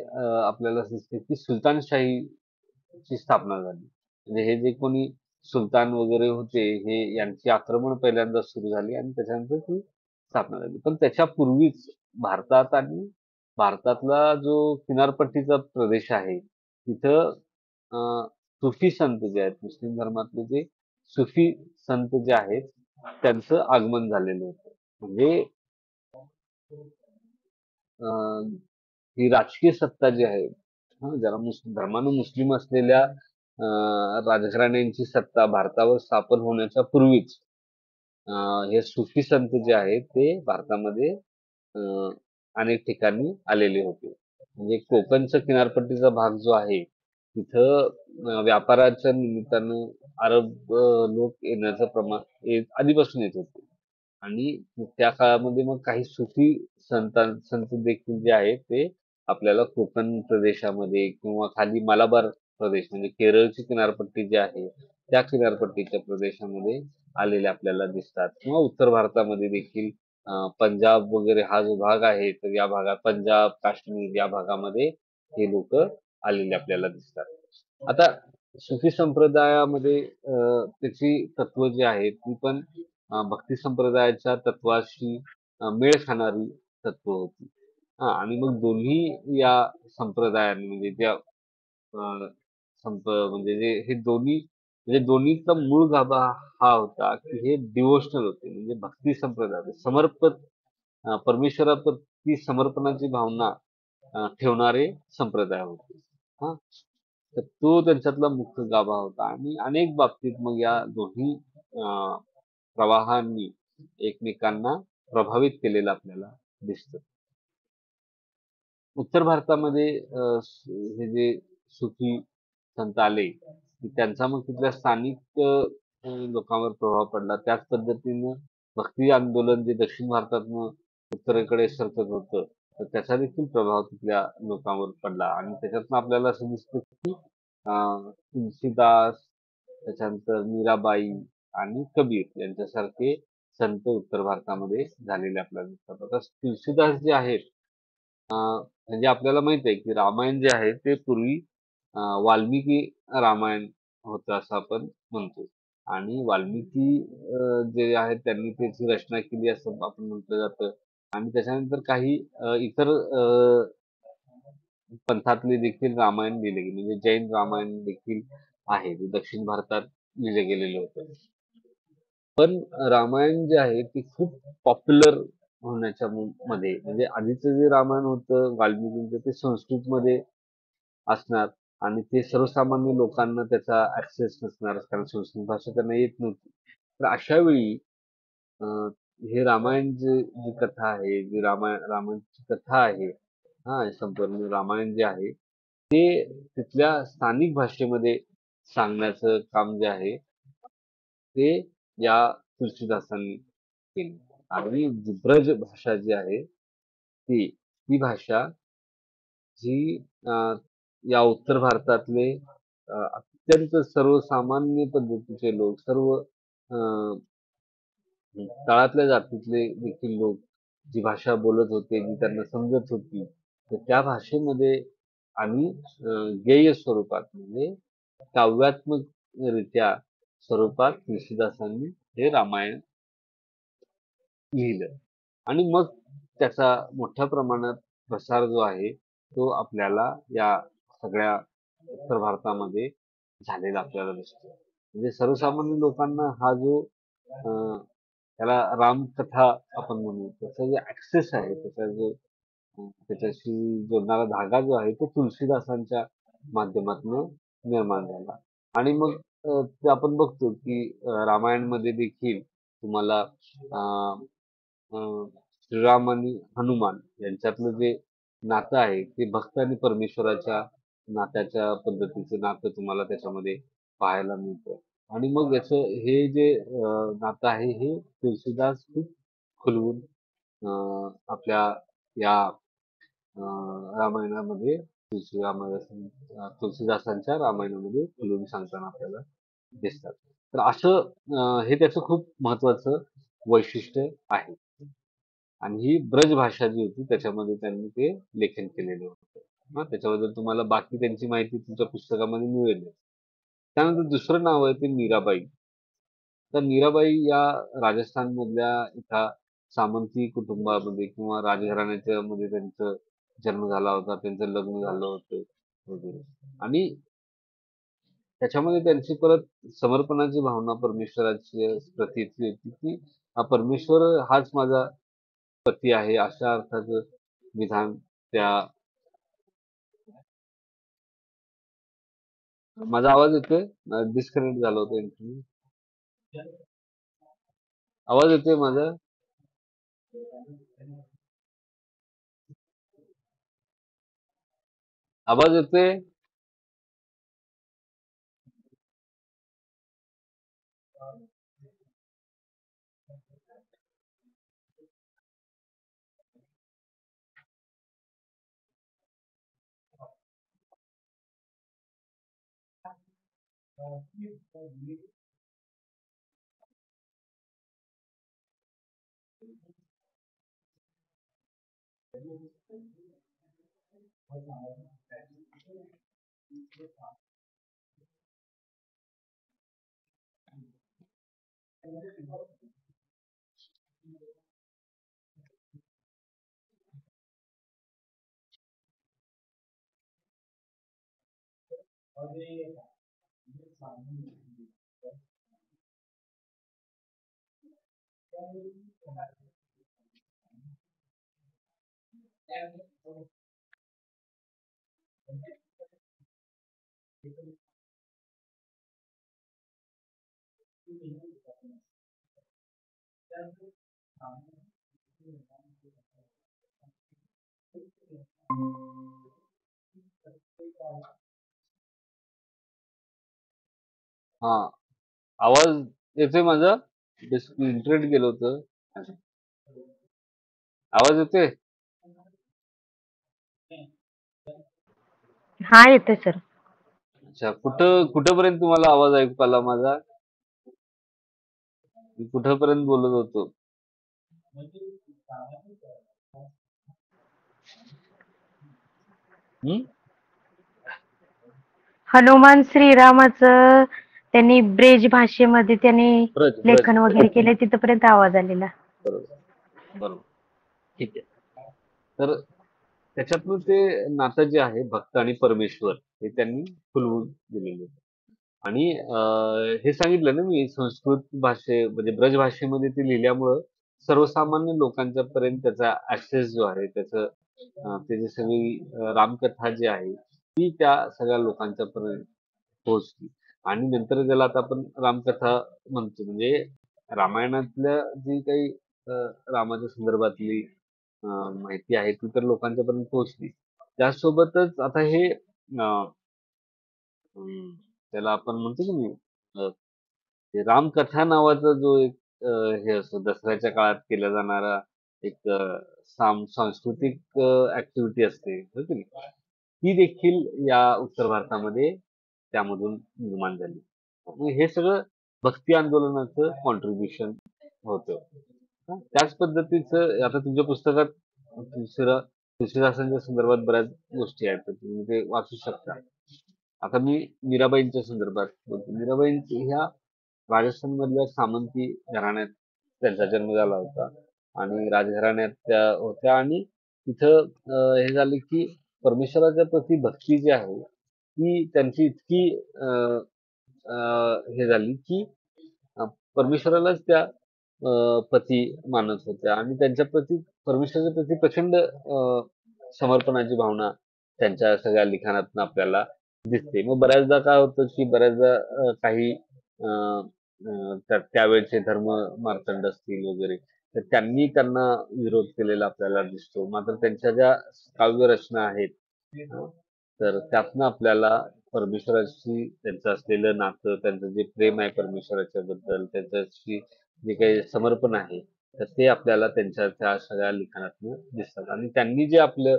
Speaker 1: आपल्याला दिसते की सुलतानशाहीची स्थापना झाली. म्हणजे हे जे कोणी सुलतान वगैरे होते हे यांची आक्रमण पहिल्यांदा सुरू झाली आणि त्याच्यानंतर ती स्थापना झाली. पण त्याच्यापूर्वीच भारतात आणि भारतातला जो किनारपट्टीचा प्रदेश आहे तिथं सुफी संत जे आहेत, मुस्लिम धर्मातले जे सुफी संत जे आहेत त्यांचं आगमन झालेलं होतं. म्हणजे ही राजकीय सत्ता जी आहे, ज्याला धर्मानं मुस्लिम असलेल्या राजघराण्यांची सत्ता भारतावर स्थापन होण्याच्या पूर्वीच हे सुफी संत जे आहेत ते भारतामध्ये अनेक ठिकाणी आलेले होते. म्हणजे कोकणचा किनारपट्टीचा भाग जो आहे तिथं व्यापाराच्या निमित्तानं अरब लोक येण्याचं प्रमाण आधीपासून येत होते. आणि त्या काळामध्ये मग काही सुफी संत देखील जे आहेत ते आपल्याला कोकण प्रदेशामध्ये किंवा खाली मलाबार प्रदेश म्हणजे केरळची किनारपट्टी जी आहे त्या किनारपट्टीच्या प्रदेशामध्ये आलेले आपल्याला दिसतात. किंवा उत्तर भारतामध्ये देखील पंजाब वगैरे हा जो भाग आहे तर या भागात पंजाब, काश्मीर या भागामध्ये हे लोक आलेले आपल्याला दिसतात. आता सुफी संप्रदायामध्ये त्याची तत्व जी आहेत ती पण भक्ती संप्रदायाच्या तत्वाशी मेळ खाणारी तत्व होती. आणि मग दोन्ही या संप्रदायांनी म्हणजे त्या म्हणजे जे हे दोन्ही म्हणजे दोन्हीचा मूळ गाभा हा होता की हे डिव्होशनल होते. म्हणजे भक्ती संप्रदाय परमेश्वराप्रती समर्पणाची भावना ठेवणारे संप्रदाय होते. हा, तर तो त्यांच्यातला मुख्य गाभा होता. आणि अनेक बाबतीत मग या दोन्ही प्रवाहांनी एकमेकांना प्रभावित केलेलं आपल्याला दिसतं. उत्तर भारतामध्ये हे जे सुफी संत आले त्यांचा मग तिथल्या स्थानिक लोकांवर प्रभाव पडला. त्याच पद्धतीनं भक्ती आंदोलन जे दक्षिण भारतातनं उत्तरेकडे सरकत होतं तर त्याचा देखील प्रभाव तिथल्या लोकांवर पडला. आणि त्याच्यातनं आपल्याला असं दिसतं की तुलसीदास, त्याच्यानंतर मीराबाई आणि कबीर यांच्यासारखे संत उत्तर भारतामध्ये झालेले आपल्याला दिसतात. आता तुलसीदास जे आहेत, म्हणजे आपल्याला माहित आहे की रामायण जे आहे ते पूर्वी वाल्मिकी रामायण होतं असं आपण म्हणतो. आणि वाल्मिकी जे आहेत त्यांनी त्याची रचना केली असं आपण म्हटलं जातं. आणि त्याच्यानंतर काही इतर पंथातले देखील रामायण लिहिले गेले, म्हणजे जैन रामायण देखील आहे, जे दक्षिण भारतात लिहिले गेलेले होते. पण रामायण जे आहे ते खूप पॉप्युलर होण्याच्या मध्ये, म्हणजे आधीचं जे रामायण होतं वाल्मिकींचं ते संस्कृतमध्ये असणार आणि ते सर्वसामान्य लोकांना त्याचा ऍक्सेस नसणार, कारण संस्कृत भाषा त्यांना येत नव्हती. तर अशा वेळी हे रामायण जी कथा आहे, जी रामायणची कथा आहे, हा संपूर्ण रामायण जे आहे ते तिथल्या स्थानिक भाषेमध्ये सांगण्याचं काम जे आहे ते या तुलसीदासांनी केले. आणि जी ब्रज भाषा जी आहे ती भाषा जी या उत्तर भारतातले अत्यंत सर्वसामान्य पद्धतीचे लोक, सर्व तळातल्या जातीतले देखील लोक जी भाषा बोलत होते, जी त्यांना समजत होती, तर त्या भाषेमध्ये आणि गेय स्वरूपात, म्हणजे काव्यात्मक रित्या स्वरूपात तुलसीदासांनी हे रामायण लिहिलं. आणि मग त्याचा मोठ्या प्रमाणात प्रसार जो आहे तो आपल्याला या सगळ्या उत्तर भारतामध्ये झालेला आपल्याला दिसतो. म्हणजे सर्वसामान्य लोकांना हा जो त्याला रामकथा आपण म्हणू, त्याचा जो ऍक्सेस आहे, त्याचा जो त्याच्याशी जोडणारा धागा जो आहे तो तुलसीदासांच्या माध्यमातून निर्माण झाला. आणि मग ते आपण बघतो की रामायणमध्ये देखील तुम्हाला अं, श्रीराम आणि हनुमान यांच्यातलं जे नातं आहे ते भक्त आणि परमेश्वराच्या नात्याच्या पद्धतीचं नातं तुम्हाला त्याच्यामध्ये पाहायला मिळतं. आणि मग याचं हे जे नातं आहे हे तुलसीदास खूप खुलवून आपल्या या रामायणामध्ये तुलसीदासांच्या रामायणामध्ये खुलवून सांगताना आपल्याला दिसतात. तर असं हे त्याचं खूप महत्वाचं वैशिष्ट्य आहे. आणि ही ब्रज भाषा जी होती त्याच्यामध्ये त्यांनी ते लेखन केलेलं होतं. त्याच्याबद्दल तुम्हाला बाकी त्यांची माहिती तुमच्या पुस्तकामध्ये मिळेल. त्यानंतर दुसरं नाव आहे ते मीराबाई. तर मीराबाई या राजस्थान मधल्या एका सामंती कुटुंबामध्ये किंवा राजघराण्याच्या मध्ये त्यांचा जन्म झाला होता, त्यांचं लग्न झालं होतं वगैरे. आणि त्याच्यामध्ये त्यांची परत समर्पणाची भावना परमेश्वराची प्रती इतकी होती की हा परमेश्वर हाच माझा पती आहे, अशा अर्थाचं विधान त्या. माझा आवाज येतोय? डिस्कनेक्ट झालं होतं इंटरव्ह्यू. आवाज येतोय माझा? आवाज येतोय? हा, आवाज येतोय माझा? इंटरनेट गेलं होतं. आवाज येतोय?
Speaker 4: हा येतोय सर.
Speaker 1: अच्छा, कुठपर्यंत तुम्हाला आवाज ऐकू आला माझा? मी कुठपर्यंत बोलत होतो? हम्म?
Speaker 4: हनुमान श्रीरामाचं त्यांनी ब्रेज भाषेमध्ये त्यांनी
Speaker 1: ब्रज ब्रज
Speaker 4: लेखन वगैरे केले तिथपर्यंत आवाज आलेला.
Speaker 1: बरोबर बरोबर ठीक आहे. तर त्याच्यातलं ते नातं जे आहे भक्त आणि परमेश्वर हे त्यांनी खुलवून दिलेले आहे. आणि हे सांगितलं ना मी संस्कृत म्हणजे ब्रज भाषेमध्ये ते लिहिल्यामुळं सर्वसामान्य लोकांच्या पर्यंत त्याचा ऍक्सेस जो आहे त्याचं त्याची सगळी रामकथा जी आहे ती त्या सगळ्या लोकांच्या पर्यंत पोहोचली. आणि नंतर ज्याला आता आपण रामकथा म्हणतो म्हणजे रामायणातल्या जी काही रामाच्या संदर्भातली माहिती आहे ती तर लोकांच्या पर्यंत पोहोचली. त्यासोबतच आता हे त्याला आपण म्हणतो की नाही ते रामकथा नावाचा जो एक हे असतो दसऱ्याच्या काळात केला जाणारा एक सांस्कृतिक ऍक्टिव्हिटी असते हो की नाही ती देखील या उत्तर भारतामध्ये त्यामधून निर्माण झाली. म्हणजे हे सगळं भक्ती आंदोलनाचं कॉन्ट्रीब्युशन होतं. त्याच पद्धतीचं आता तुमच्या पुस्तकात तुळशीदासांच्या संदर्भात बऱ्याच गोष्टी आहेत तर तुम्ही ते वाचू शकता. आता मी मीराबाईंच्या संदर्भात बोलतो. मीराबाई ह्या राजस्थान मधल्या सामंती घराण्यात त्यांचा जन्म झाला होता आणि राजघराण्यात त्या होत्या आणि तिथं हे झालं की परमेश्वराच्या प्रती भक्ती जी आहे ती त्यांची इतकी हे झाली की परमेश्वरालाच त्या पती मानत होत्या आणि त्यांच्या प्रती परमेश्वराच्या प्रती प्रचंड समर्पणाची भावना त्यांच्या सगळ्या लिखाणातून आपल्याला दिसते. मग बऱ्याचदा काय होतं की बऱ्याचदा काही त्यावेळचे धर्म मार्तंड असतील वगैरे तर त्यांनी त्यांना विरोध केलेला आपल्याला दिसतो. मात्र त्यांच्या ज्या काव्य रचना आहेत तर त्यातनं आपल्याला परमेश्वराशी त्यांचं असलेलं नातं त्यांचं जे प्रेम आहे परमेश्वराच्या बद्दल त्याच्याशी जे काही समर्पण आहे तर ते आपल्याला त्यांच्या त्या सगळ्या लिखाणातून दिसतात. आणि त्यांनी जे आपलं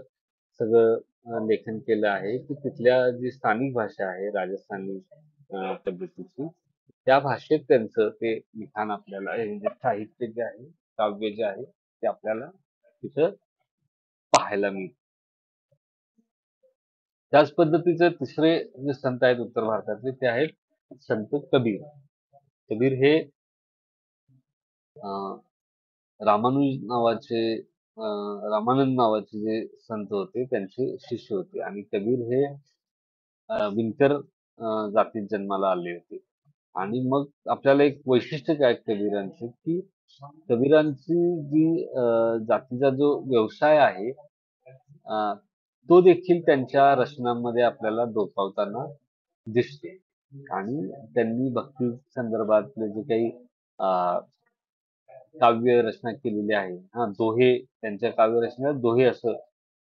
Speaker 1: सगळं लेखन केलं आहे की तिथल्या जी स्थानिक भाषा आहे राजस्थानी पद्धतीची त्या भाषेत त्यांचं ते लिखाण आपल्याला हे जे साहित्य जे आहे काव्य जे आहे ते आपल्याला तिथं पाहायला मिळतं. त्याच पद्धतीचे तिसरे जे संत आहेत उत्तर भारतातले ते आहेत संत कबीर. कबीर हे रामानंद नावाचे जे संत होते त्यांचे शिष्य होते आणि कबीर हे विणकर जातीत जन्माला आले होते. आणि मग आपल्याला एक वैशिष्ट्य काय कबीरांचे की कबीरांची जी जातीचा जो व्यवसाय आहे तो देखील त्यांच्या रचनांमध्ये आपल्याला डोकावताना दिसतो. आणि त्यांनी भक्ती संदर्भातले जे काही काव्य रचना केलेली आहे दोहे त्यांच्या काव्य रचनेत दोहे असं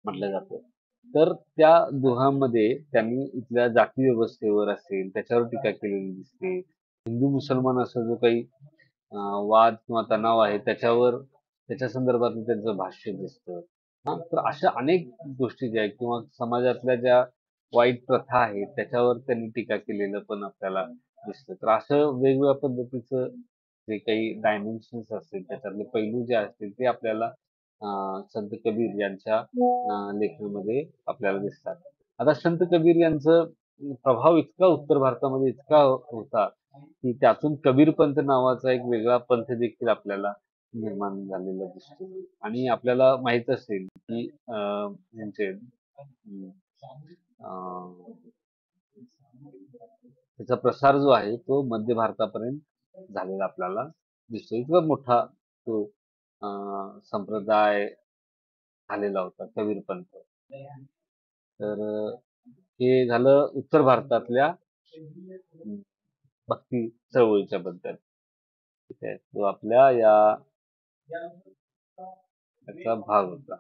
Speaker 1: म्हटलं जातं. तर त्या दोहामध्ये त्यांनी इथल्या जाती व्यवस्थेवर असेल त्याच्यावर टीका केलेली दिसते. हिंदू मुसलमान असा जो काही वाद किंवा तणाव आहे त्याच्या संदर्भात त्यांचं भाष्य दिसतं. तर अशा अनेक गोष्टी ज्या आहेत किंवा समाजातल्या ज्या वाईट प्रथा आहेत त्याच्यावर त्यांनी टीका केलेलं पण आपल्याला दिसतं. तर असं वेगवेगळ्या पद्धतीचं जे काही डायमेन्शन्स असतील त्याच्यातले पैलू जे असतील ते आपल्याला संत कबीर यांच्या लेखनामध्ये आपल्याला दिसतात. आता संत कबीर यांचं प्रभाव इतका उत्तर भारतामध्ये इतका होता की त्यातून कबीर पंथ नावाचा एक वेगळा पंथ देखील आपल्याला निर्माण झालेला दिसतो. आणि आपल्याला माहित असेल की यांचे त्याचा प्रसार जो आहे तो मध्य भारतापर्यंत झालेला आपल्याला दिसतो. इतका मोठा तो संप्रदाय झालेला होता कबीर पंथ. तर हे झालं उत्तर भारतातल्या भक्ती चळवळीच्या बद्दल. ठीक आहे तो आपल्या याचा भाग होता.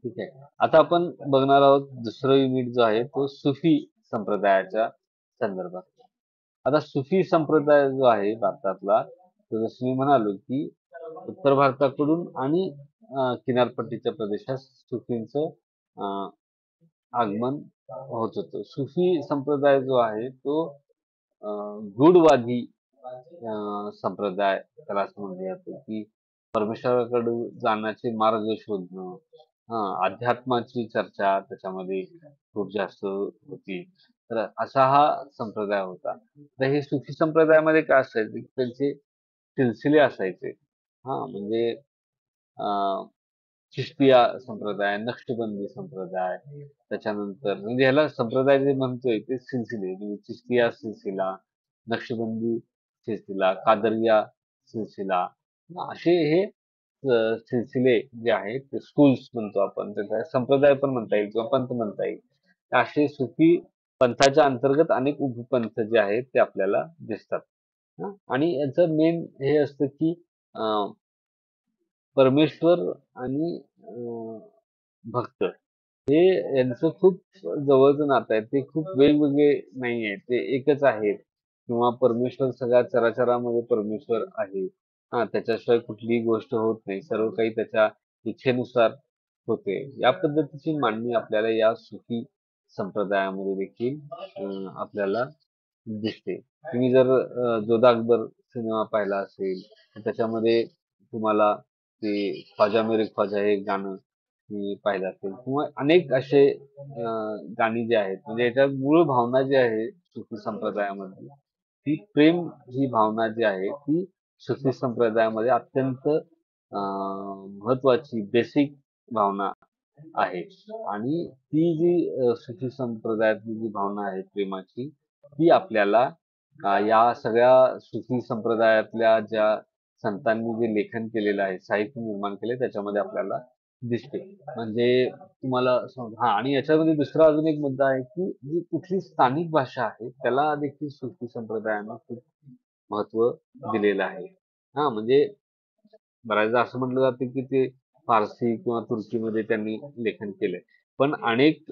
Speaker 1: ठीक आहे आता आपण बघणार आहोत दुसरं युनिट जो आहे तो सुफी संप्रदायाच्या संदर्भात. आता सुफी संप्रदाय जो आहे भारतातला तो जसं मी म्हणालो की उत्तर भारताकडून आणि किनारपट्टीच्या प्रदेशात सुफींचं आगमन होत होतं. सुफी संप्रदाय जो आहे तो गूढवादी संप्रदाय त्याला असं म्हटलं जातं, की परमेश्वराकडे जाण्याचे मार्ग शोधणं, अध्यात्माची चर्चा त्याच्यामध्ये खूप जास्त होती. तर असा हा संप्रदाय होता. तर हे सुफी संप्रदायामध्ये काय असायचं, की त्यांचे सिलसिले असायचे. म्हणजे चिश्तिया संप्रदाय, नक्षबंदी संप्रदाय, त्याच्यानंतर म्हणजे ह्याला संप्रदाय जे म्हणतोय ते सिलसिले म्हणजे चिश्तिया सिलसिला, नक्षबंदी सिलसिला, कादरिया सिलसिला असे हे सिलसिले जे आहेत ते स्कूल्स म्हणतो आपण त्याचा संप्रदाय पण म्हणता येईल किंवा पंथ म्हणता येईल. असे सुफी पंथाच्या अंतर्गत अनेक उपपंथ जे आहेत ते आपल्याला दिसतात. आणि याचं मेन हे असतं की परमेश्वर आणि भक्त हे यांचं खूप जवळचं नातं आहे. ते खूप वेगवेगळे नाही आहेत. ते एकच आहेत किंवा परमेश्वर सगळ्या चराचरामध्ये परमेश्वर आहे. त्याच्याशिवाय कुठलीही गोष्ट होत नाही. सर्व काही त्याच्या इच्छेनुसार होते. या पद्धतीची मांडणी आपल्याला या सुफी संप्रदायामध्ये देखील आपल्याला दिसते. तुम्ही जर जोधा अकबर सिनेमा पाहिला असेल तर त्याच्यामध्ये तुम्हाला ते ख्वाजा मेरे ख्वाजा हे गाणं मी पाहिलं असेल किंवा अनेक असे गाणी जी आहेत म्हणजे याच्यात मूळ भावना जी आहे सुफी संप्रदायामध्ये ती प्रेम ही भावना जी आहे ती सुफी संप्रदायामध्ये अत्यंत महत्वाची बेसिक भावना आहे आणि ती जी सुफी संप्रदायातली जी भावना आहे प्रेमाची ती आपल्याला या सगळ्या सुफी संप्रदायातल्या ज्या संतांनी जे लेखन केलेलं आहे, साहित्य निर्माण केले त्याच्यामध्ये आपल्याला दिसते. म्हणजे तुम्हाला आणि याच्यामध्ये दुसरा अजून एक मुद्दा आहे, की जी कुठली स्थानिक भाषा आहे त्याला देखील सुफी संप्रदायानं खूप महत्त्व दिलेलं आहे. म्हणजे बऱ्याचदा असं म्हटलं जातं, की ते फारसी किंवा तुर्कीमध्ये त्यांनी लेखन केलंय. पण अनेक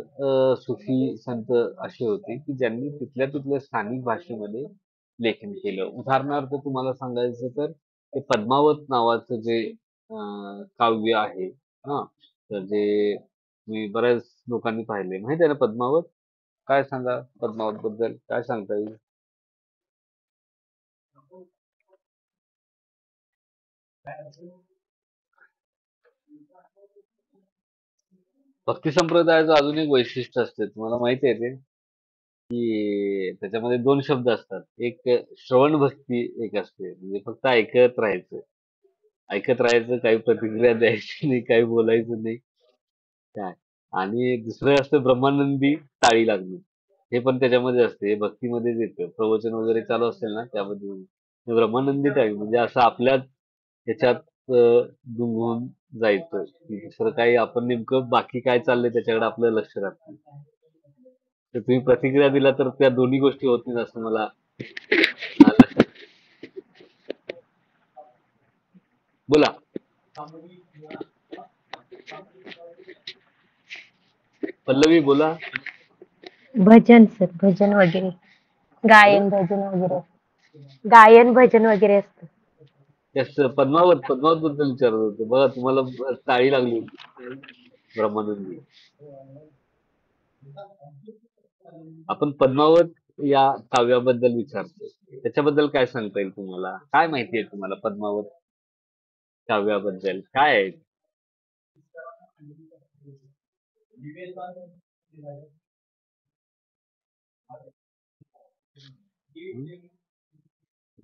Speaker 1: सुफी संत असे होते, की ज्यांनी तिथल्या स्थानिक भाषेमध्ये लेखन केलं. उदाहरणार्थ तुम्हाला सांगायचं तर ते पद्मावत नावाचं जे काव्य आहे, हां, तर जे मी बऱ्याच लोकांनी पाहिलंय. माहिती आहे ना पद्मावत? काय सांगा पद्मावतबद्दल? काय सांगता येईल? भक्ती संप्रदायाचं अजून एक वैशिष्ट्य असते. तुम्हाला माहिती आहे ते? की त्याच्यामध्ये 2 शब्द असतात. एक श्रवण भक्ती एक असते. म्हणजे फक्त ऐकत राहायचं. ऐकत राहायचं, काही प्रतिक्रिया द्यायची नाही, काही बोलायचं नाही. काय आणि दुसरं असतं ब्रह्मानंदी टाळी लागणे. हे पण त्याच्यामध्ये असते. हे भक्तीमध्येच येतं. प्रवचन वगैरे चालू असेल ना त्यामध्ये ते ब्रह्मानंदी टाळी म्हणजे असं आपल्याच ह्याच्यात गुंगून जायचं, की दुसरं काही आपण नेमकं बाकी काय चाललंय त्याच्याकडे आपलं लक्ष राहत नाही. तर तुम्ही प्रतिक्रिया दिला तर त्या दोन्ही गोष्टी होत नाहीत असं मला लक्षात. बोला. पल्लवी बोला.
Speaker 4: भजन सर, भजन वगैरे,
Speaker 1: हं?
Speaker 4: गायन भजन वगैरे, गायन भजन वगैरे असतं.
Speaker 1: त्याच पद्मावत बद्दल विचारत होते. बघा तुम्हाला टाळी लागली होती. ब्रह्मानंदी. आपण पद्मावत या काव्याबद्दल विचारतो. त्याच्याबद्दल काय सांगता येईल तुम्हाला? काय माहिती आहे तुम्हाला पद्मावत काव्याबद्दल? काय आहे?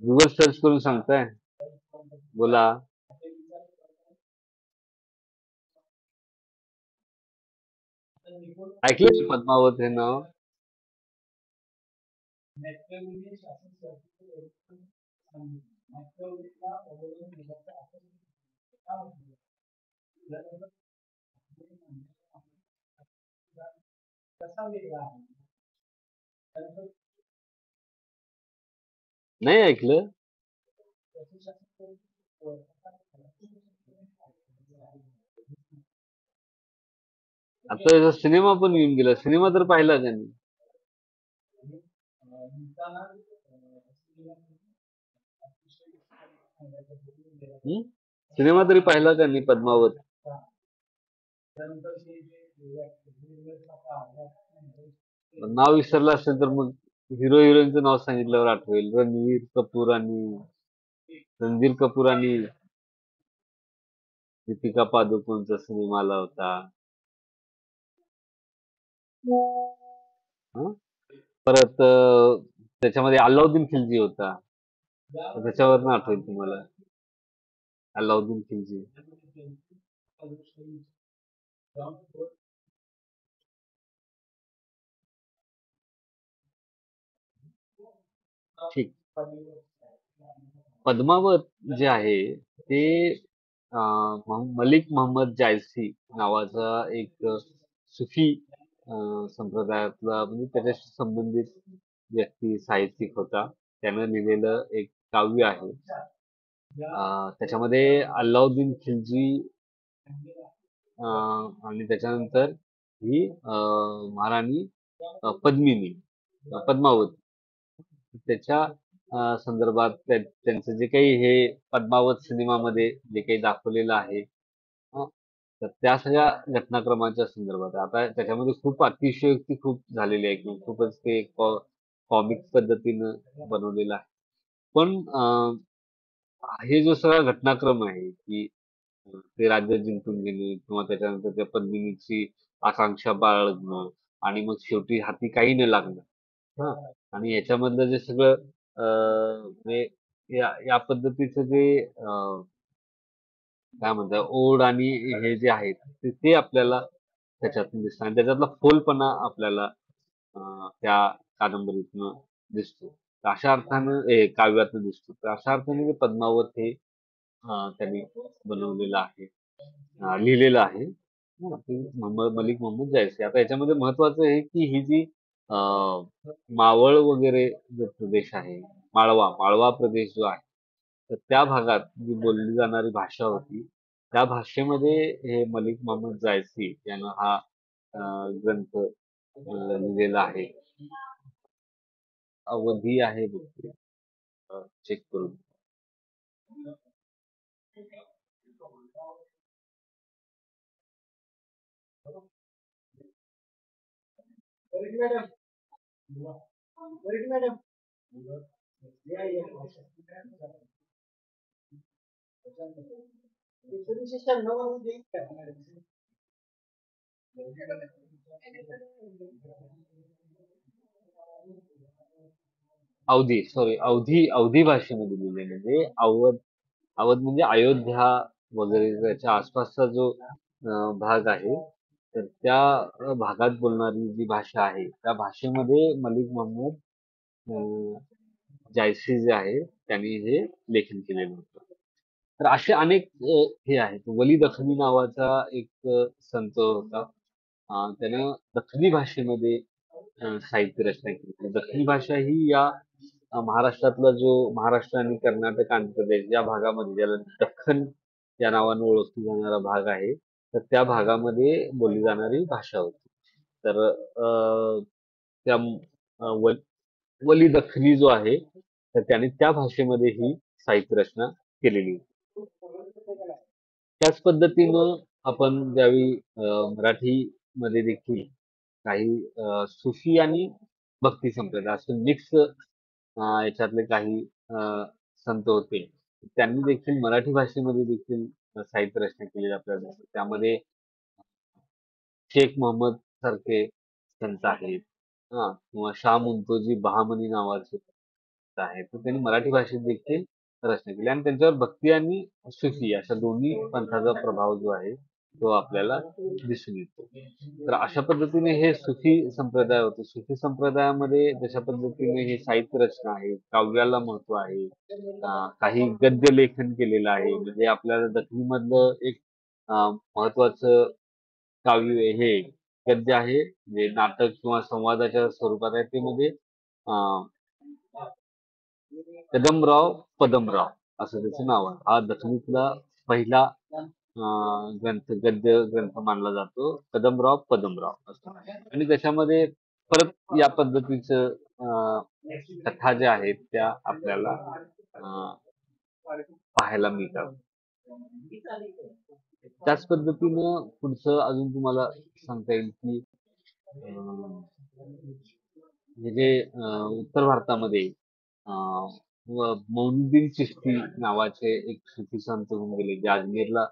Speaker 1: गूगल सर्च करून सांगताय? बोला. ऐकलंय पद्मावत हे नाव? नाही ऐकलं? आता याचा सिनेमा पण येऊन गेला. सिनेमा तर पाहिला का नाही? हं? सिनेमा तरी पाहिला का नाही पद्मावत? नाव विसरलं असेल तर मग हिरो हिरोईनचं नाव सांगितल्यावर आठवेल. रणबीर कपूर आणि दीपिका पादुकोणचा सिनेमा आला होता. हं? परत त्याच्यामध्ये अल्लाउद्दीन खिल्जी होता. त्याच्यावरनं आठवेल तुम्हाला. अल्लाउद्दीन खिल्जी. ठीक. पद्मावत जे आहे ते मलिक मोहम्मद जायसी नावाचा एक सुफी संप्रदायातला म्हणजे त्याच्याशी संबंधित व्यक्ती साहित्यिक होता. त्यानं लिहिलेलं एक काव्य आहे. त्याच्यामध्ये अल्लाउद्दीन खिल्जी आणि त्याच्यानंतर ही महाराणी पद्मिनी पद्मावत त्याच्या संदर्भात त्यांचं जे काही हे पद्मावत सिनेमामध्ये जे काही दाखवलेलं आहे तर त्या सगळ्या घटनाक्रमांच्या संदर्भात आता त्याच्यामध्ये खूप अतिशयोक्ती खूप झालेली आहे किंवा खूपच ते कॉमिक पद्धतीनं बनवलेलं आहे. पण हे जो सगळा घटनाक्रम आहे की ते राज्य जिंकून घेणे किंवा त्याच्यानंतर त्या पद्मिनीची आकांक्षा बाळगणं आणि मग शेवटी हाती काही न लागणं. हां. आणि याच्यामधलं जे सगळं म्हणजे या पद्धतीचं जे काय म्हणतात ओढ आणि हे जे आहेत ते आपल्याला त्याच्यातून दिसतं आणि त्याच्यातला फोलपणा आपल्याला त्या कादंबरीतनं दिसतो. तर अशा अर्थानं काव्यातनं दिसतो. तर अशा अर्थाने ते पद्मावत हे त्यांनी बनवलेलं आहे. लिहिलेलं आहे. ते मलिक मोहम्मद जायसी. आता याच्यामध्ये महत्वाचं आहे की ही जी मावळ वगैरे जो प्रदेश आहे, माळवा प्रदेश जो आहे, तर त्या भागात जी बोलली जाणारी भाषा होती, त्या भाषेमध्ये हे मलिक मोहम्मद जायसी यानं हा ग्रंथ लिहिलेला आहे. अवधी आहे बहुतेक. चेक करून. अवधी भाषेमध्ये लिहिलेलं आहे. म्हणजे अवध म्हणजे अयोध्या वगैरे त्याच्या आसपासचा जो भाग आहे तर त्या भागात बोलणारी जी भाषा आहे त्या भाषेमध्ये मलिक मोहम्मद जायसी जे आहे त्यांनी हे लेखन केलेलं होतं. तर असे अनेक हे आहेत. वली दखनी नावाचा एक संत होता. त्यानं दखनी भाषेमध्ये साहित्य रचना केली. दखनी भाषा ही या महाराष्ट्रातला जो महाराष्ट्र आणि कर्नाटक आंध्र प्रदेश या भागामध्ये ज्याला दख्खन या नावानं ओळखला जाणारा भाग आहे तर त्या भागामध्ये बोलली जाणारी भाषा होती. तर त्या वली दख्खनी जो आहे तर त्याने त्या भाषेमध्ये ही साहित्य रचना केलेली. त्याच पद्धतीनं आपण ज्यावेळी मराठीमध्ये देखील काही सुफी आणि भक्ती संप्रदाय असे मिक्स याच्यातले काही संत होते. त्यांनी देखील मराठी भाषेमध्ये देखील साहित्य रचना केलेली आपल्याला दिसते. त्यामध्ये शेख मोहम्मद सारखे संत आहेत. किंवा शाह मुंतोजी बहामनी नावाचे आहेत. तर त्यांनी मराठी भाषेत देखील रचना केली आणि त्यांच्यावर भक्ती आणि सुफी अशा दोन्ही पंथाचा प्रभाव जो आहे तो आपल्याला दिसून येतो. तर अशा पद्धतीने हे सुफी संप्रदाय होते. सुफी संप्रदायामध्ये जशा पद्धतीने हे साहित्य रचना आहे, काव्याला महत्व आहे. काही गद्य लेखन केलेलं आहे. म्हणजे आपल्याला दखनीमधलं एक महत्वाचं काव्य हे गद्य आहे. जे नाटक किंवा संवादाच्या स्वरूपात आहे ते म्हणजे कदमराव पदमराव असं त्याचं नाव आहे. हा दखनीतला पहिला गद्य ग्रंथ मानला जातो. कदमराव पदमराव असं आणि त्याच्यामध्ये परत या पद्धतीचं कथा ज्या आहेत त्या आपल्याला पाहायला मिळतात. त्याच पद्धतीनं पुढचं अजून तुम्हाला सांगता येईल की हे जे उत्तर भारतामध्ये मोइनुद्दीन चिश्ती नावाचे एक सुफी संत होऊन गेले, जे अजमेरला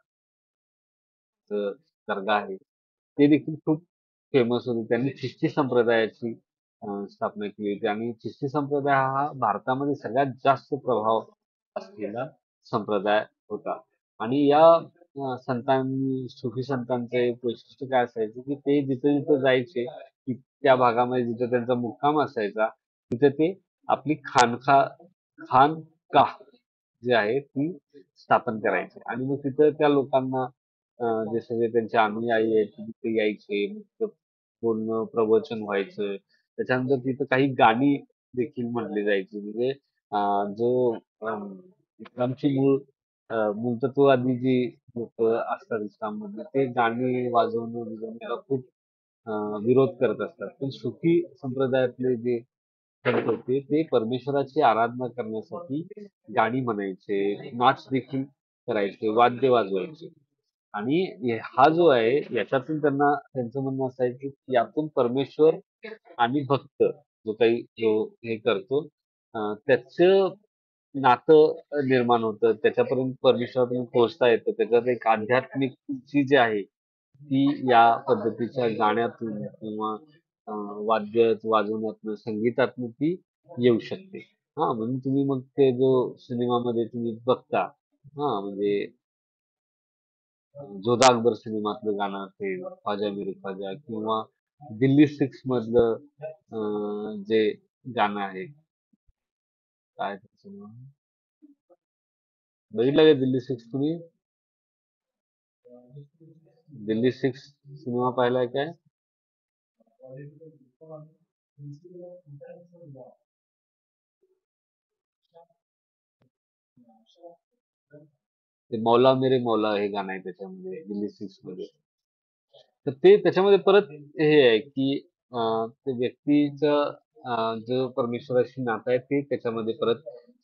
Speaker 1: दर्गा आहे. ते देखील खूप फेमस होते. त्यांनी चिश्ती संप्रदायाची स्थापना केली होती आणि चिश्ती संप्रदाय हा भारतामध्ये सगळ्यात जास्त प्रभाव असलेला संप्रदाय होता. आणि या संतांनी, सुफी संतांचं एक वैशिष्ट्य काय असायचं, की ते जिथं-जिथं जायचे, की त्या भागामध्ये जिथं त्यांचा मुक्काम असायचा, तिथं ते आपली खानकाह जी आहे ती स्थापन करायचे आणि मग तिथं त्या लोकांना जे सगळे त्यांचे अनुयायी आहेत ते तिथे यायचे. मग तिथं पूर्ण प्रवचन व्हायचं. त्याच्यानंतर तिथं काही गाणी देखील म्हणली जायची. म्हणजे जो इस्लामची मूलतत्ववादी जी लोक असतात इस्लाममधले ते गाणी वाजवणं-बिजवणं खूप अ, विरोध करत असतात. पण सुफी संप्रदायातले जे संत होते ते परमेश्वराची आराधना करण्यासाठी गाणी म्हणायचे, नाच देखील करायचे, वाद्य वाजवायचे. आणि हा जो आहे याच्यातून त्यांचं म्हणणं असायचं की यातून परमेश्वर आणि भक्त जो हे करतो त्याचं नातं निर्माण होतं. त्याच्यापर्यंत परमेश्वरापर्यंत पोहोचता येतं. त्याच्यात एक आध्यात्मिकची जी आहे ती या पद्धतीच्या गाण्यातून किंवा वाद्य वाजवण्यातनं, संगीतातनं ती येऊ शकते. हां, म्हणून तुम्ही मग ते जो सिनेमामध्ये तुम्ही बघता म्हणजे जोधा अकबर सिनेमातलं गाणं असेल, ख्वाजा मेरे ख्वाजा किंवा दिल्ली सिक्स मधलं जे गाणं आहे, काय त्याचं नाव? बघितलं का दिल्ली सिक्स तुम्ही? दिल्ली सिक्स सिनेमा पाहिलाय काय? ते मौला मेरे मौला हे गाणं आहे त्याच्यामध्ये दिल्ली सिक्स मध्ये. तर ते त्याच्यामध्ये परत हे आहे की ते व्यक्तीचं जो परमेश्वराशी नातं आहे ते त्याच्यामध्ये परत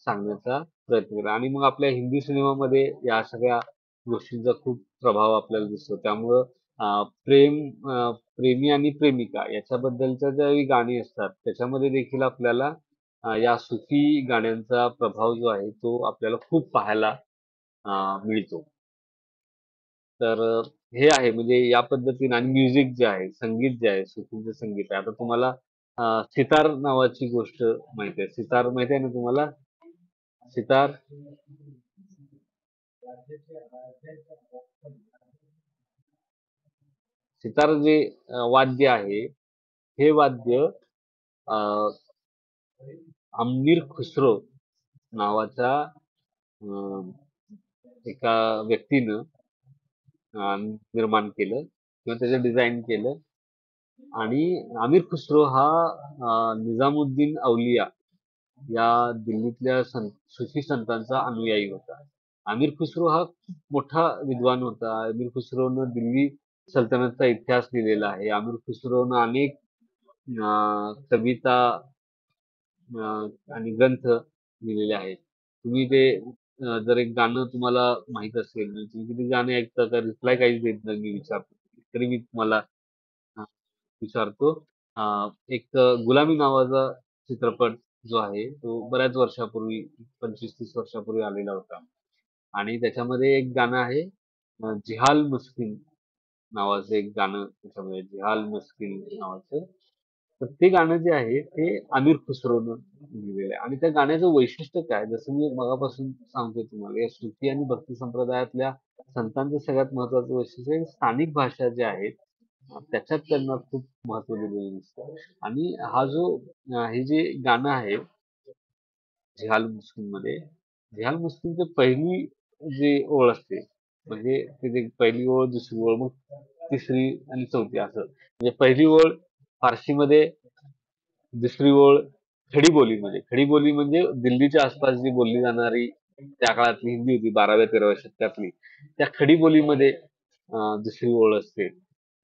Speaker 1: सांगण्याचा प्रयत्न केला आणि मग आपल्या हिंदी सिनेमामध्ये या सगळ्या गोष्टींचा खूप प्रभाव आपल्याला दिसतो. त्यामुळं प्रेमी आणि प्रेमिका याच्याबद्दलच्या ज्या गाणी असतात त्याच्यामध्ये देखील आपल्याला या सुफी गाण्यांचा प्रभाव जो आहे तो आपल्याला खूप पाहायला मिळतो. तर हे आहे म्हणजे या पद्धतीने आणि म्युझिक जे आहे, संगीत जे आहे, सुफीचं संगीत आहे. आता तुम्हाला सितार नावाची गोष्ट माहिती आहे. सितार माहिती आहे ना तुम्हाला? सितार सितार जे वाद्य आहे, हे वाद्य अ, अमीर खुसरो नावाच्या अ, एका व्यक्तीनं निर्माण केलं किंवा त्याचं डिझाइन केलं आणि अमीर खुसरो हा निजामुद्दीन औलिया या दिल्लीतल्या सुफी संतांचा अनुयायी होता. अमीर खुसरो हा खूप मोठा विद्वान होता. अमीर खुसरोनं दिल्ली सल्तनतचा इतिहास लिहिलेला आहे. अमीर खुसरोनं अनेक कविता आणि ग्रंथ लिहिलेले आहेत. तुम्ही ते जर एक गाणं तुम्हाला माहित असेल, तर तुम्ही किती गाणे ऐकता तर रिप्लाय काहीच देत नाही मी विचारतो. तरी मी तुम्हाला अ, विचारतो. अ, एक गुलामी नावाचा चित्रपट जो आहे, तो बऱ्याच वर्षापूर्वी 25-30 वर्षापूर्वी आलेला होता. आणि त्याच्यामध्ये एक गाणं आहे जिहाल मुस्किन नावाचं एक गाणं त्याच्यामध्ये जिहाल मुस्किन नावाचं. तर ते गाणं जे आहे ते अमीर खुसरोनं लिहिलेलं आहे आणि त्या गाण्याचं वैशिष्ट्य काय? जसं मी मगापासून सांगतोय तुम्हाला, या सुफी आणि भक्ती संप्रदायातल्या संतांचं सगळ्यात महत्त्वाचं वैशिष्ट्य आहे, स्थानिक भाषा ज्या आहेत त्याच्यात त्यांना खूप महत्त्व दिलेलं दिसतं आणि हे जे गाणं आहे जिहाल मुस्लिममध्ये, जिहाल मुस्लिमची पहिली जी ओळ असते, म्हणजे त्याची पहिली ओळ, दुसरी ओळ, मग तिसरी आणि चौथी असं. म्हणजे पहिली ओळ फारसीमध्ये, दुसरी ओळ खडी बोलीमध्ये. खडी बोली म्हणजे दिल्लीच्या आसपास जी बोलली जाणारी त्या काळातली हिंदी होती 12व्या-13व्या शतकातली. त्या खडी बोलीमध्ये दुसरी ओळ असते.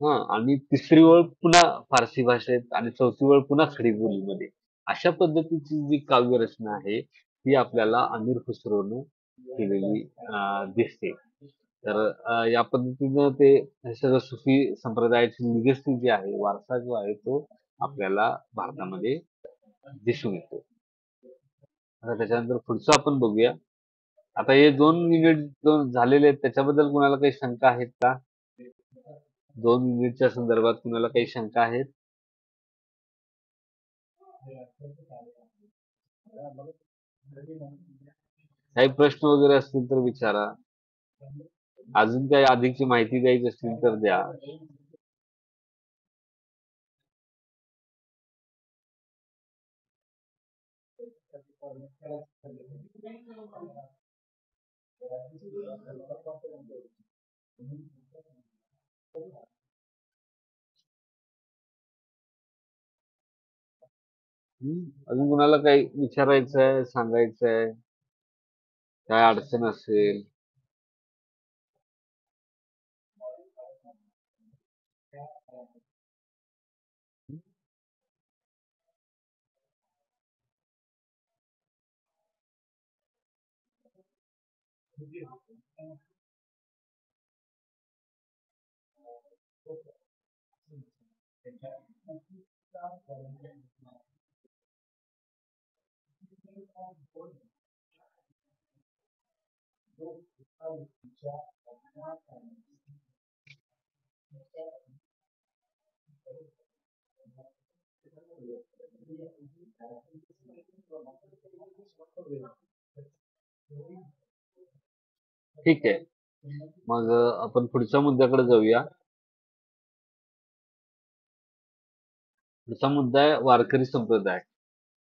Speaker 1: हां आणि तिसरी ओळ पुन्हा फारसी भाषेत आणि चौथी ओळ पुन्हा खडी बोलीमध्ये. अशा पद्धतीची जी काव्यरचना आहे, ती आपल्याला अमीर खुसरोनं केलेली दिसते. तर या पद्धतीनं ते हे सगळं सुफी संप्रदायाची लेगसी जी आहे, वारसा जो आहे तो आपल्याला भारतामध्ये दिसून येतो. आता त्याच्यानंतर पुढचं आपण बघूया. आता हे 2 युनिट झालेले आहेत त्याच्याबद्दल कुणाला काही शंका आहेत का? 2 युनिटच्या संदर्भात कुणाला काही शंका आहेत? काही प्रश्न वगैरे असतील तर विचारा. अजून काही अधिकची माहिती द्यायची असतील तर द्या. अजून कुणाला काही विचारायचं आहे, सांगायचं आहे, काय अडचण असेल? ठीक आहे. मग आपण पुढच्या मुद्द्याकडे जाऊया. पुढचा मुद्दा आहे वारकरी संप्रदाय.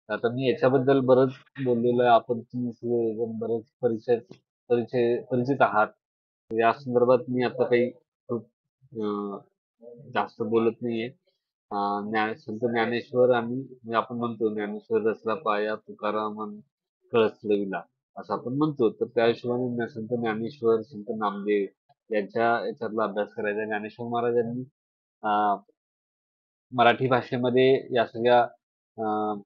Speaker 1: आता मी याच्याबद्दल बरंच बोललेलो आहे. आपण तुम्ही सगळेजण बरेच परिचित आहात. या संदर्भात मी आता काही खूप जास्त बोलत नाहीये. संत ज्ञानेश्वर आणि म्हणजे आपण म्हणतो ज्ञानेश्वर रचला पाया तुकाराम कळस लविला असं आपण म्हणतो. तर त्या हिशोबाने संत ज्ञानेश्वर, संत नामदेव यांच्या याच्यातला अभ्यास करायचा. ज्ञानेश्वर महाराजांनी अं, मराठी भाषेमध्ये या सगळ्या अं,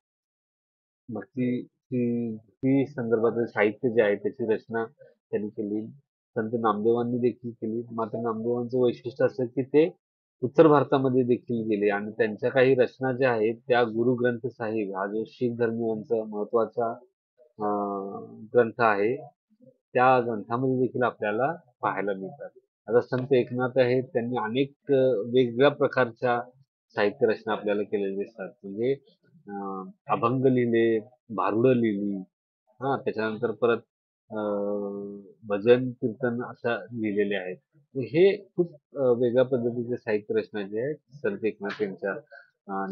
Speaker 1: भक्ती संदर्भातील साहित्य जे आहे त्याची रचना त्यांनी केली. संत नामदेवांनी देखील केली. मात्र नामदेवांचं वैशिष्ट्य असं की ते उत्तर भारतामध्ये देखील गेले आणि त्यांच्या काही रचना ज्या आहेत त्या गुरु ग्रंथ साहिब हा जो शीख धर्मियांचा महत्वाचा ग्रंथ आहे त्या ग्रंथामध्ये देखील आपल्याला पाहायला मिळतात. आता संत एकनाथ आहेत त्यांनी अनेक वेगवेगळ्या प्रकारच्या साहित्य रचना आपल्याला केलेल्या दिसतात. म्हणजे अभंग लिहिले, भारुडं लिहिली, त्याच्यानंतर परत भजन कीर्तन अशा लिहिलेले आहेत. हे खूप वेगळ्या पद्धतीचे साहित्य रचना जे आहेत संत एकनाथ यांच्या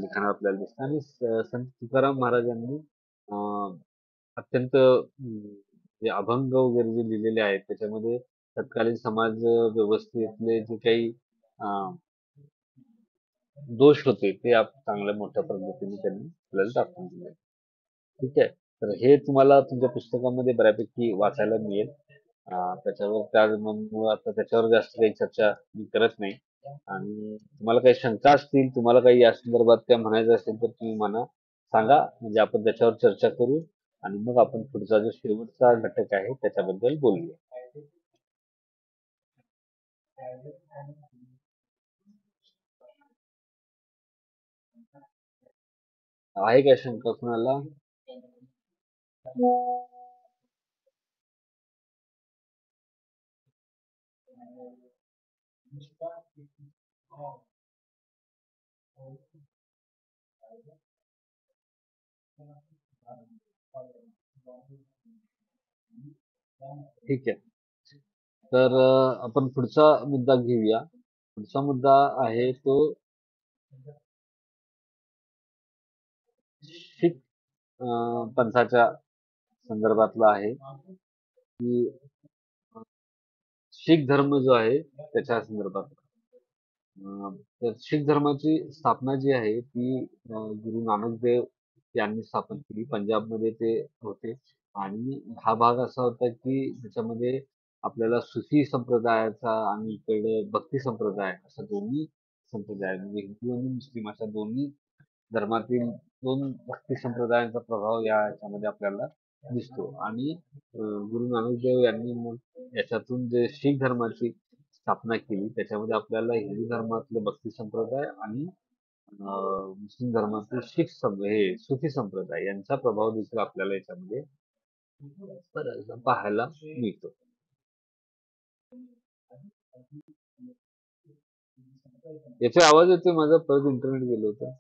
Speaker 1: लिखाणात आपल्याला दिसतात. आणि संत तुकाराम महाराजांनी अत्यंत जे अभंग वगैरे जे लिहिलेले आहेत त्याच्यामध्ये तत्कालीन समाज व्यवस्थेतले जे काही दोष होते ते चांगल्या मोठ्या पद्धतीने त्यांनी आपल्याला दाखवून दिले. ठीक आहे. तर हे तुम्हाला तुमच्या पुस्तकामध्ये बऱ्यापैकी वाचायला मिळेल. मग आता त्याच्यावर जास्त काही चर्चा मी करत नाही. आणि तुम्हाला काही शंका असतील, तुम्हाला काही या संदर्भात काय म्हणायचं असेल तर तुम्ही मला सांगा. म्हणजे आपण त्याच्यावर चर्चा करू आणि मग आपण पुढचा जो शेवटचा घटक आहे त्याच्याबद्दल बोलूया. आहे काय शंका कुणाला? ठीक आहे. तर आपण पुढचा मुद्दा घेऊया. पुढचा मुद्दा आहे तो शीख पंथाच्या संदर्भातला आहे की शीख धर्म जो आहे त्याच्या संदर्भात. तर शीख धर्माची स्थापना जी आहे ती गुरु नानक देव यांनी स्थापन केली. पंजाबमध्ये ते होते आणि हा भाग असा होता की त्याच्यामध्ये आपल्याला सुफी संप्रदायाचा आणि इकडे भक्ती संप्रदाय असा दोन्ही संप्रदाय म्हणजे हिंदू आणि मुस्लिम अशा दोन्ही धर्मातील 2 भक्ती संप्रदायांचा प्रभाव याच्यामध्ये आपल्याला दिसतो. आणि गुरु नानक देव यांनी मग याच्यातून जे शीख धर्माची स्थापना केली त्याच्यामध्ये आपल्याला हिंदू धर्मातले भक्ती संप्रदाय आणि मुस्लिम धर्मातील हे सुफी संप्रदाय यांचा प्रभाव देखील आपल्याला याच्यामध्ये बराचसा पाहायला मिळतो. याचा आवाज येतोय माझा? परत इंटरनेट गेलं होतं.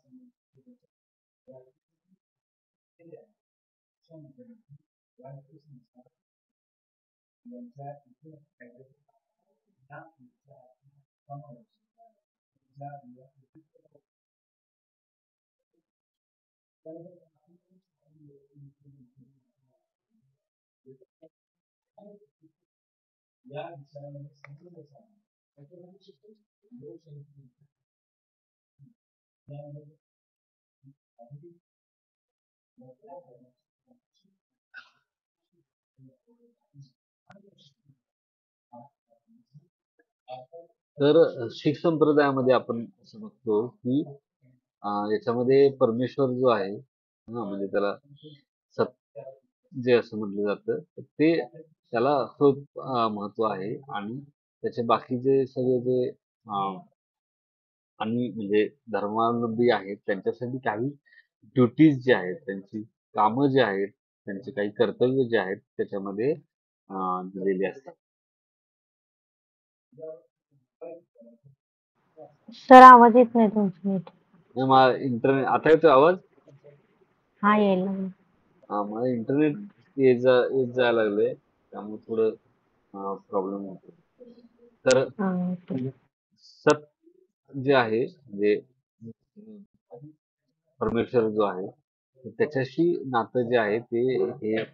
Speaker 1: तर शीख संप्रदायामध्ये आपण असं बघतो की याच्यामध्ये परमेश्वर जो आहे म्हणजे त्याला सत जे असं म्हटलं जातं ते त्याला खूप महत्व आहे आणि त्याचे बाकीचे सगळे जे आणि म्हणजे धर्मावलंबी आहेत त्यांच्यासाठी काही ड्युटीज जे आहेत त्यांची कामं जे आहेत त्यांचे काही कर्तव्य जे आहेत त्याच्यामध्ये दिलेली असतात.
Speaker 4: सर आवाज येत नाही तुमचा नीट.
Speaker 1: इंटरनेट आता येतोय आवाज?
Speaker 4: हा यायला लागला.
Speaker 1: मला इंटरनेट येत जायला लागलंय त्यामुळे थोडं प्रॉब्लेम होतो. तर
Speaker 4: हा,
Speaker 1: सत जे आहे म्हणजे परमेश्वर जो आहे त्याच्याशी नातं जे आहे ते हे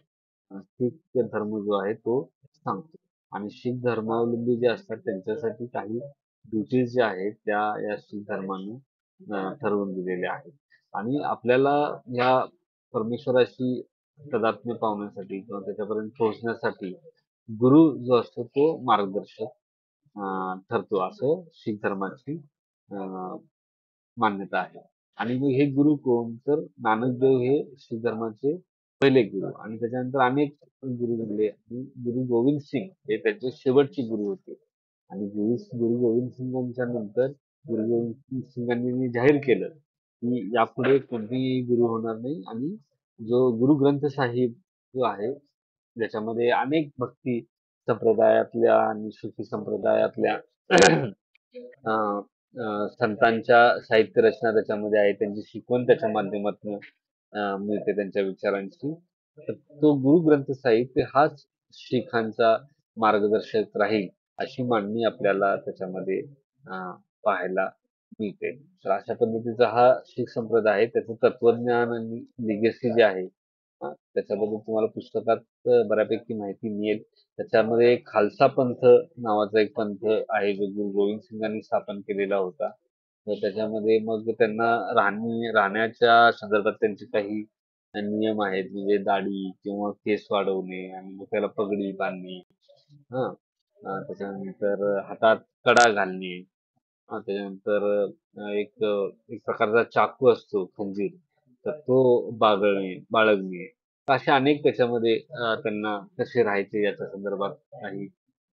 Speaker 1: शीख धर्म जो आहे तो सांगतो आणि शीख धर्मावलंबी जे असतात त्यांच्यासाठी काही ड्युटीज ज्या आहेत त्या या शीख धर्माने ठरवून दिलेल्या आहेत आणि आपल्याला या परमेश्वराशी तादात्म्य पावण्यासाठी किंवा त्याच्यापर्यंत पोहोचण्यासाठी गुरु जो असतो तो मार्गदर्शक ठरतो असं शीख धर्माची मान्यता आहे. आणि मग हे गुरु कोण? तर नानकदेव हे शीख धर्माचे पहिले गुरु आणि त्याच्यानंतर अनेक गुरु झाले आणि गुरु गोविंद सिंग हे त्यांचे शेवटचे गुरु होते आणि गुरु गोविंद सिंगांच्या नंतर गुरु गोविंद सिंगांनी जाहीर केलं की यापुढे कोणतेही गुरु होणार नाही आणि जो गुरु ग्रंथ साहिब जो आहे ज्याच्यामध्ये अनेक भक्ती संप्रदायातल्या आणि सुफी संप्रदायातल्या संतांच्या साहित्य रचना त्याच्यामध्ये आहे त्यांची शिकवण त्याच्या माध्यमातून मिळते त्यांच्या विचारांची. तर तो गुरु ग्रंथ साहित्य हाच शीखांचा मार्गदर्शक राहील अशी मांडणी आपल्याला त्याच्यामध्ये पाहायला मिळते. तर अशा पद्धतीचा हा शीख संप्रदाय आहे. त्याचं तत्वज्ञान आणि लिगेसी जे आहे त्याच्याबद्दल तुम्हाला पुस्तकात बऱ्यापैकी माहिती मिळेल. त्याच्यामध्ये खालसा पंथ नावाचा एक पंथ आहे जो गुरु गोविंद सिंगांनी स्थापन केलेला होता. तर त्याच्यामध्ये मग त्यांना राहण्याच्या संदर्भात त्यांचे काही नियम आहेत म्हणजे दाढी किंवा केस वाढवणे आणि डोक्याला पगडी बांधणे त्याच्यानंतर हातात कडा घालणे त्याच्यानंतर एक एक प्रकारचा चाकू असतो खंजीर तर तो बाळगणे असे अनेक त्याच्यामध्ये त्यांना कसे राहायचे याच्या संदर्भात काही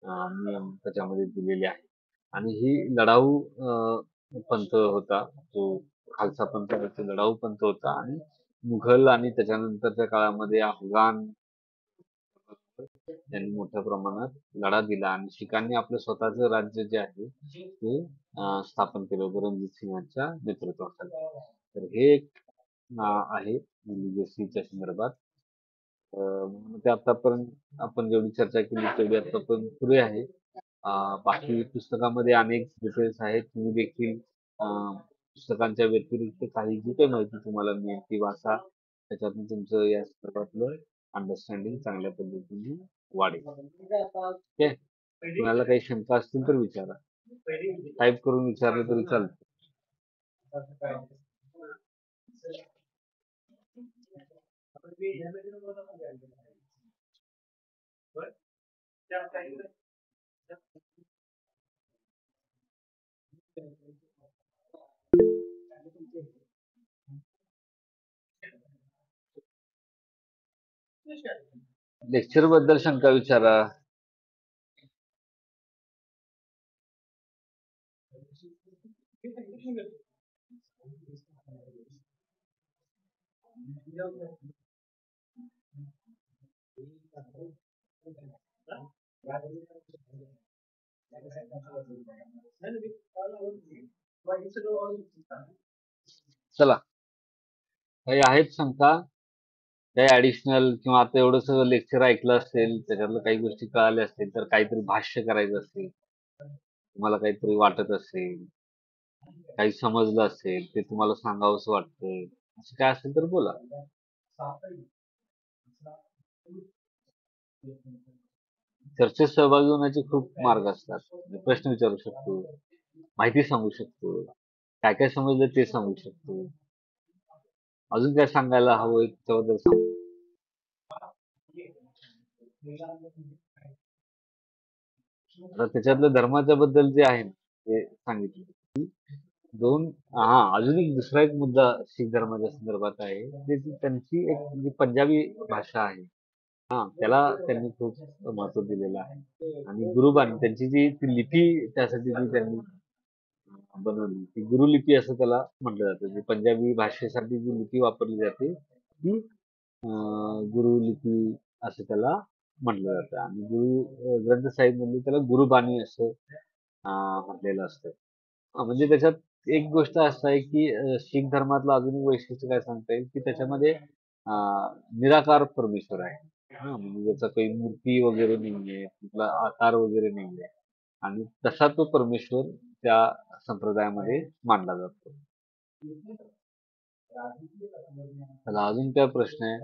Speaker 1: नियम त्याच्यामध्ये दिलेले आहेत आणि ही लढाऊ पंथ होता जो खालसा पंथ लढाऊ पंथ होता आणि मुघल आणि त्याच्यानंतरच्या काळामध्ये अफगाण यांनी मोठ्या प्रमाणात लढा दिला आणि शिखांनी आपलं स्वतःचं राज्य जे आहे ते स्थापन केलं होतं रणजित सिंहांच्या नेतृत्वाखाली. तर हे एक आहे लिगसीच्या संदर्भात. ते आतापर्यंत आपण जेवढी चर्चा केली तेवढी आतापर्यंत पुरे आहे. बाकी पुस्तकामध्ये अनेक डिटेल्स आहेत. तुम्ही देखील पुस्तकांच्या व्यतिरिक्त काही जी काही माहिती तुम्हाला मिळेल ती वाचा. त्याच्यातून तुमचं या संदर्भातलं अंडरस्टँडिंग चांगल्या पद्धतीने वाढेल. ओके. तुम्हाला काही शंका असतील तर विचारा. टाईप करून विचारलं तरी चालतं. लेक्चर बद्दल शंका विचारा. चला, काही आहेत शंका? काही ऍडिशनल किंवा आता एवढं सगळं लेक्चर ऐकलं असेल, त्याच्यातलं काही गोष्टी कळाल्या असतील, तर काहीतरी भाष्य करायचं असेल, तुम्हाला काहीतरी वाटत असेल, काही समजलं असेल, ते तुम्हाला सांगावंसं वाटतंय, असं काय असेल तर बोला. चर्चेत सहभागी होण्याचे खूप मार्ग असतात. म्हणजे प्रश्न विचारू शकतो, माहिती सांगू शकतो, काय काय समजलं ते सांगू शकतो, अजून काय सांगायला हवं त्याच्याबद्दल सांगू. आता त्याच्यातलं धर्माच्या बद्दल जे आहे ना, ते सांगितलं. अजून एक दुसरा एक मुद्दा शीख धर्माच्या संदर्भात आहे, ते त्यांची एक जी पंजाबी भाषा आहे, त्याला त्यांनी खूप महत्व दिलेलं आहे. आणि गुरुबानी त्यांची जी ती लिपी त्यासाठी जी त्यांनी बनवली, ती गुरुलिपी असं त्याला म्हटलं जातं. जी पंजाबी भाषेसाठी जी लिपी वापरली जाते, ती गुरुलिपी असं त्याला म्हटलं जातं. आणि ग्रंथ साहिब म्हणजे त्याला गुरुबानी असं म्हटलेलं असतं. म्हणजे त्याच्यात एक गोष्ट असं आहे की शीख धर्मातलं अजून एक वैशिष्ट्य काय सांगता येईल की त्याच्यामध्ये निराकार परमेश्वर आहे. म्हणजे त्याचा काही मूर्ती वगैरे नाहीये, कुठला आकार वगैरे नाहीये, आणि तसा तो परमेश्वर त्या संप्रदायामध्ये मानला जातो. त्याला अजून काय प्रश्न आहे?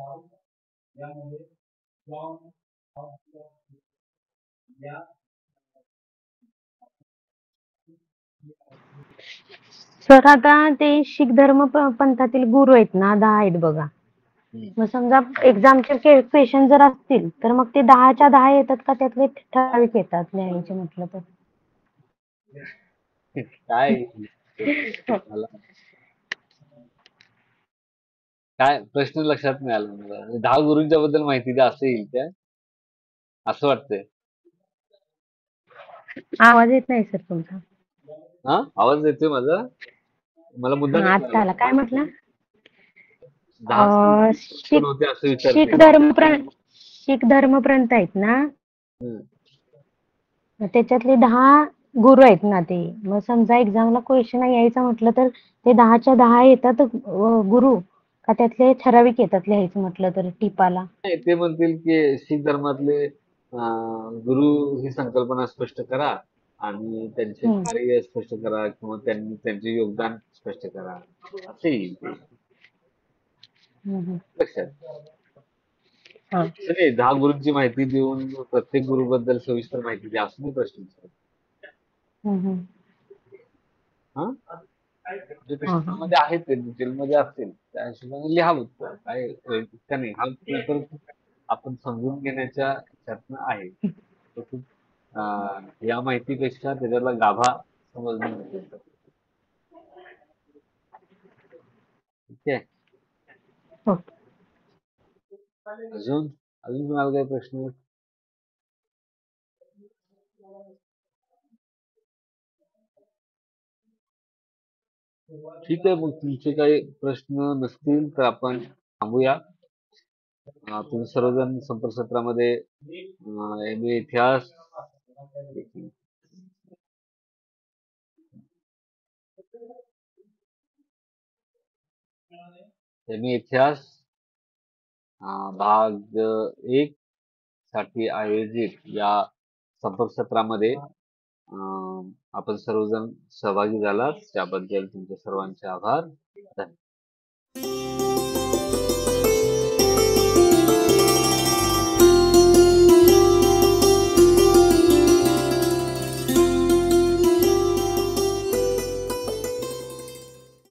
Speaker 4: सर आता ते शीख धर्म पंथातील गुरु आहेत ना, 10 आहेत बघा.
Speaker 1: हम्म.
Speaker 4: मग समजा एक्झामचे क्वेश्चन जर असतील तर मग ते 10च्या 10 येतात का त्यातले ठराविक येतात लिहायचे म्हटलं तर?
Speaker 1: काय मला काय प्रश्न लक्षात नाही आला मला. 10 गुरूंच्या बद्दल माहिती द्या असं येईल त्या, असं वाटतंय.
Speaker 4: आवाज येत नाही सर तुमचा.
Speaker 1: आवाज येतोय माझा? मला मुद्दा
Speaker 4: हा
Speaker 1: नाही
Speaker 4: आता आला. काय
Speaker 1: कळाला.
Speaker 4: म्हटलं?
Speaker 1: 10 कोण
Speaker 4: शीख
Speaker 1: होते असं
Speaker 4: शीख
Speaker 1: विचारते.
Speaker 4: शीख धर्मग्रंथ आहेत ना,
Speaker 1: हम्म.
Speaker 4: मग त्याच्यातले 10 गुरु आहेत ना ते. मग समजा एक्झामला क्वेश्चन यायचं म्हटलं तर ते 10च्या 10 येतात गुरु, का त्यातले ठराविक येतात लिहायचं म्हटलं तर टिपाला?
Speaker 1: नाही, ते म्हणतील की शीख धर्मातले गुरु ही संकल्पना स्पष्ट करा आणि त्यांचे
Speaker 4: हम्म.
Speaker 1: कार्य स्पष्ट करा किंवा त्यांनी त्यांचे योगदान स्पष्ट करा, असे येईल ते
Speaker 4: हम्म.
Speaker 1: लक्षात.
Speaker 4: हा.
Speaker 1: असं नाही 10 गुरूंची माहिती देऊन प्रत्येक गुरु बद्दल सविस्तर माहिती द्या असं नाही प्रश्न विचारत.
Speaker 4: हम्म.
Speaker 1: हा जे
Speaker 4: हा, हा.
Speaker 1: प्रश्नामध्ये आहेत ते डिटेलमध्ये असतील त्या हिशोबाने लिहावं. काय इतकं नाही, हा पेपर आपण समजून घेण्याच्या ह्याच्यातनं आहे. तो खूप या माहितीपेक्षा त्याच्यातला गाभा समजणं गरजेचं आहे. ठीक आहे.
Speaker 4: हो.
Speaker 1: अजून अजून तुम्हाला काही प्रश्न? ठीक आहे, मग तुमचे काही प्रश्न नसतील तर आपण थांबूया. तुम्ही सर्वजण संपर्कसत्रामध्ये MA इतिहास, भाग 1 साठी आयोजित या संपर्कसत्रामध्ये आपण सर्वजण सहभागी झालात त्याबद्दल तुमचे सर्वांचे आभार. धन्यवाद.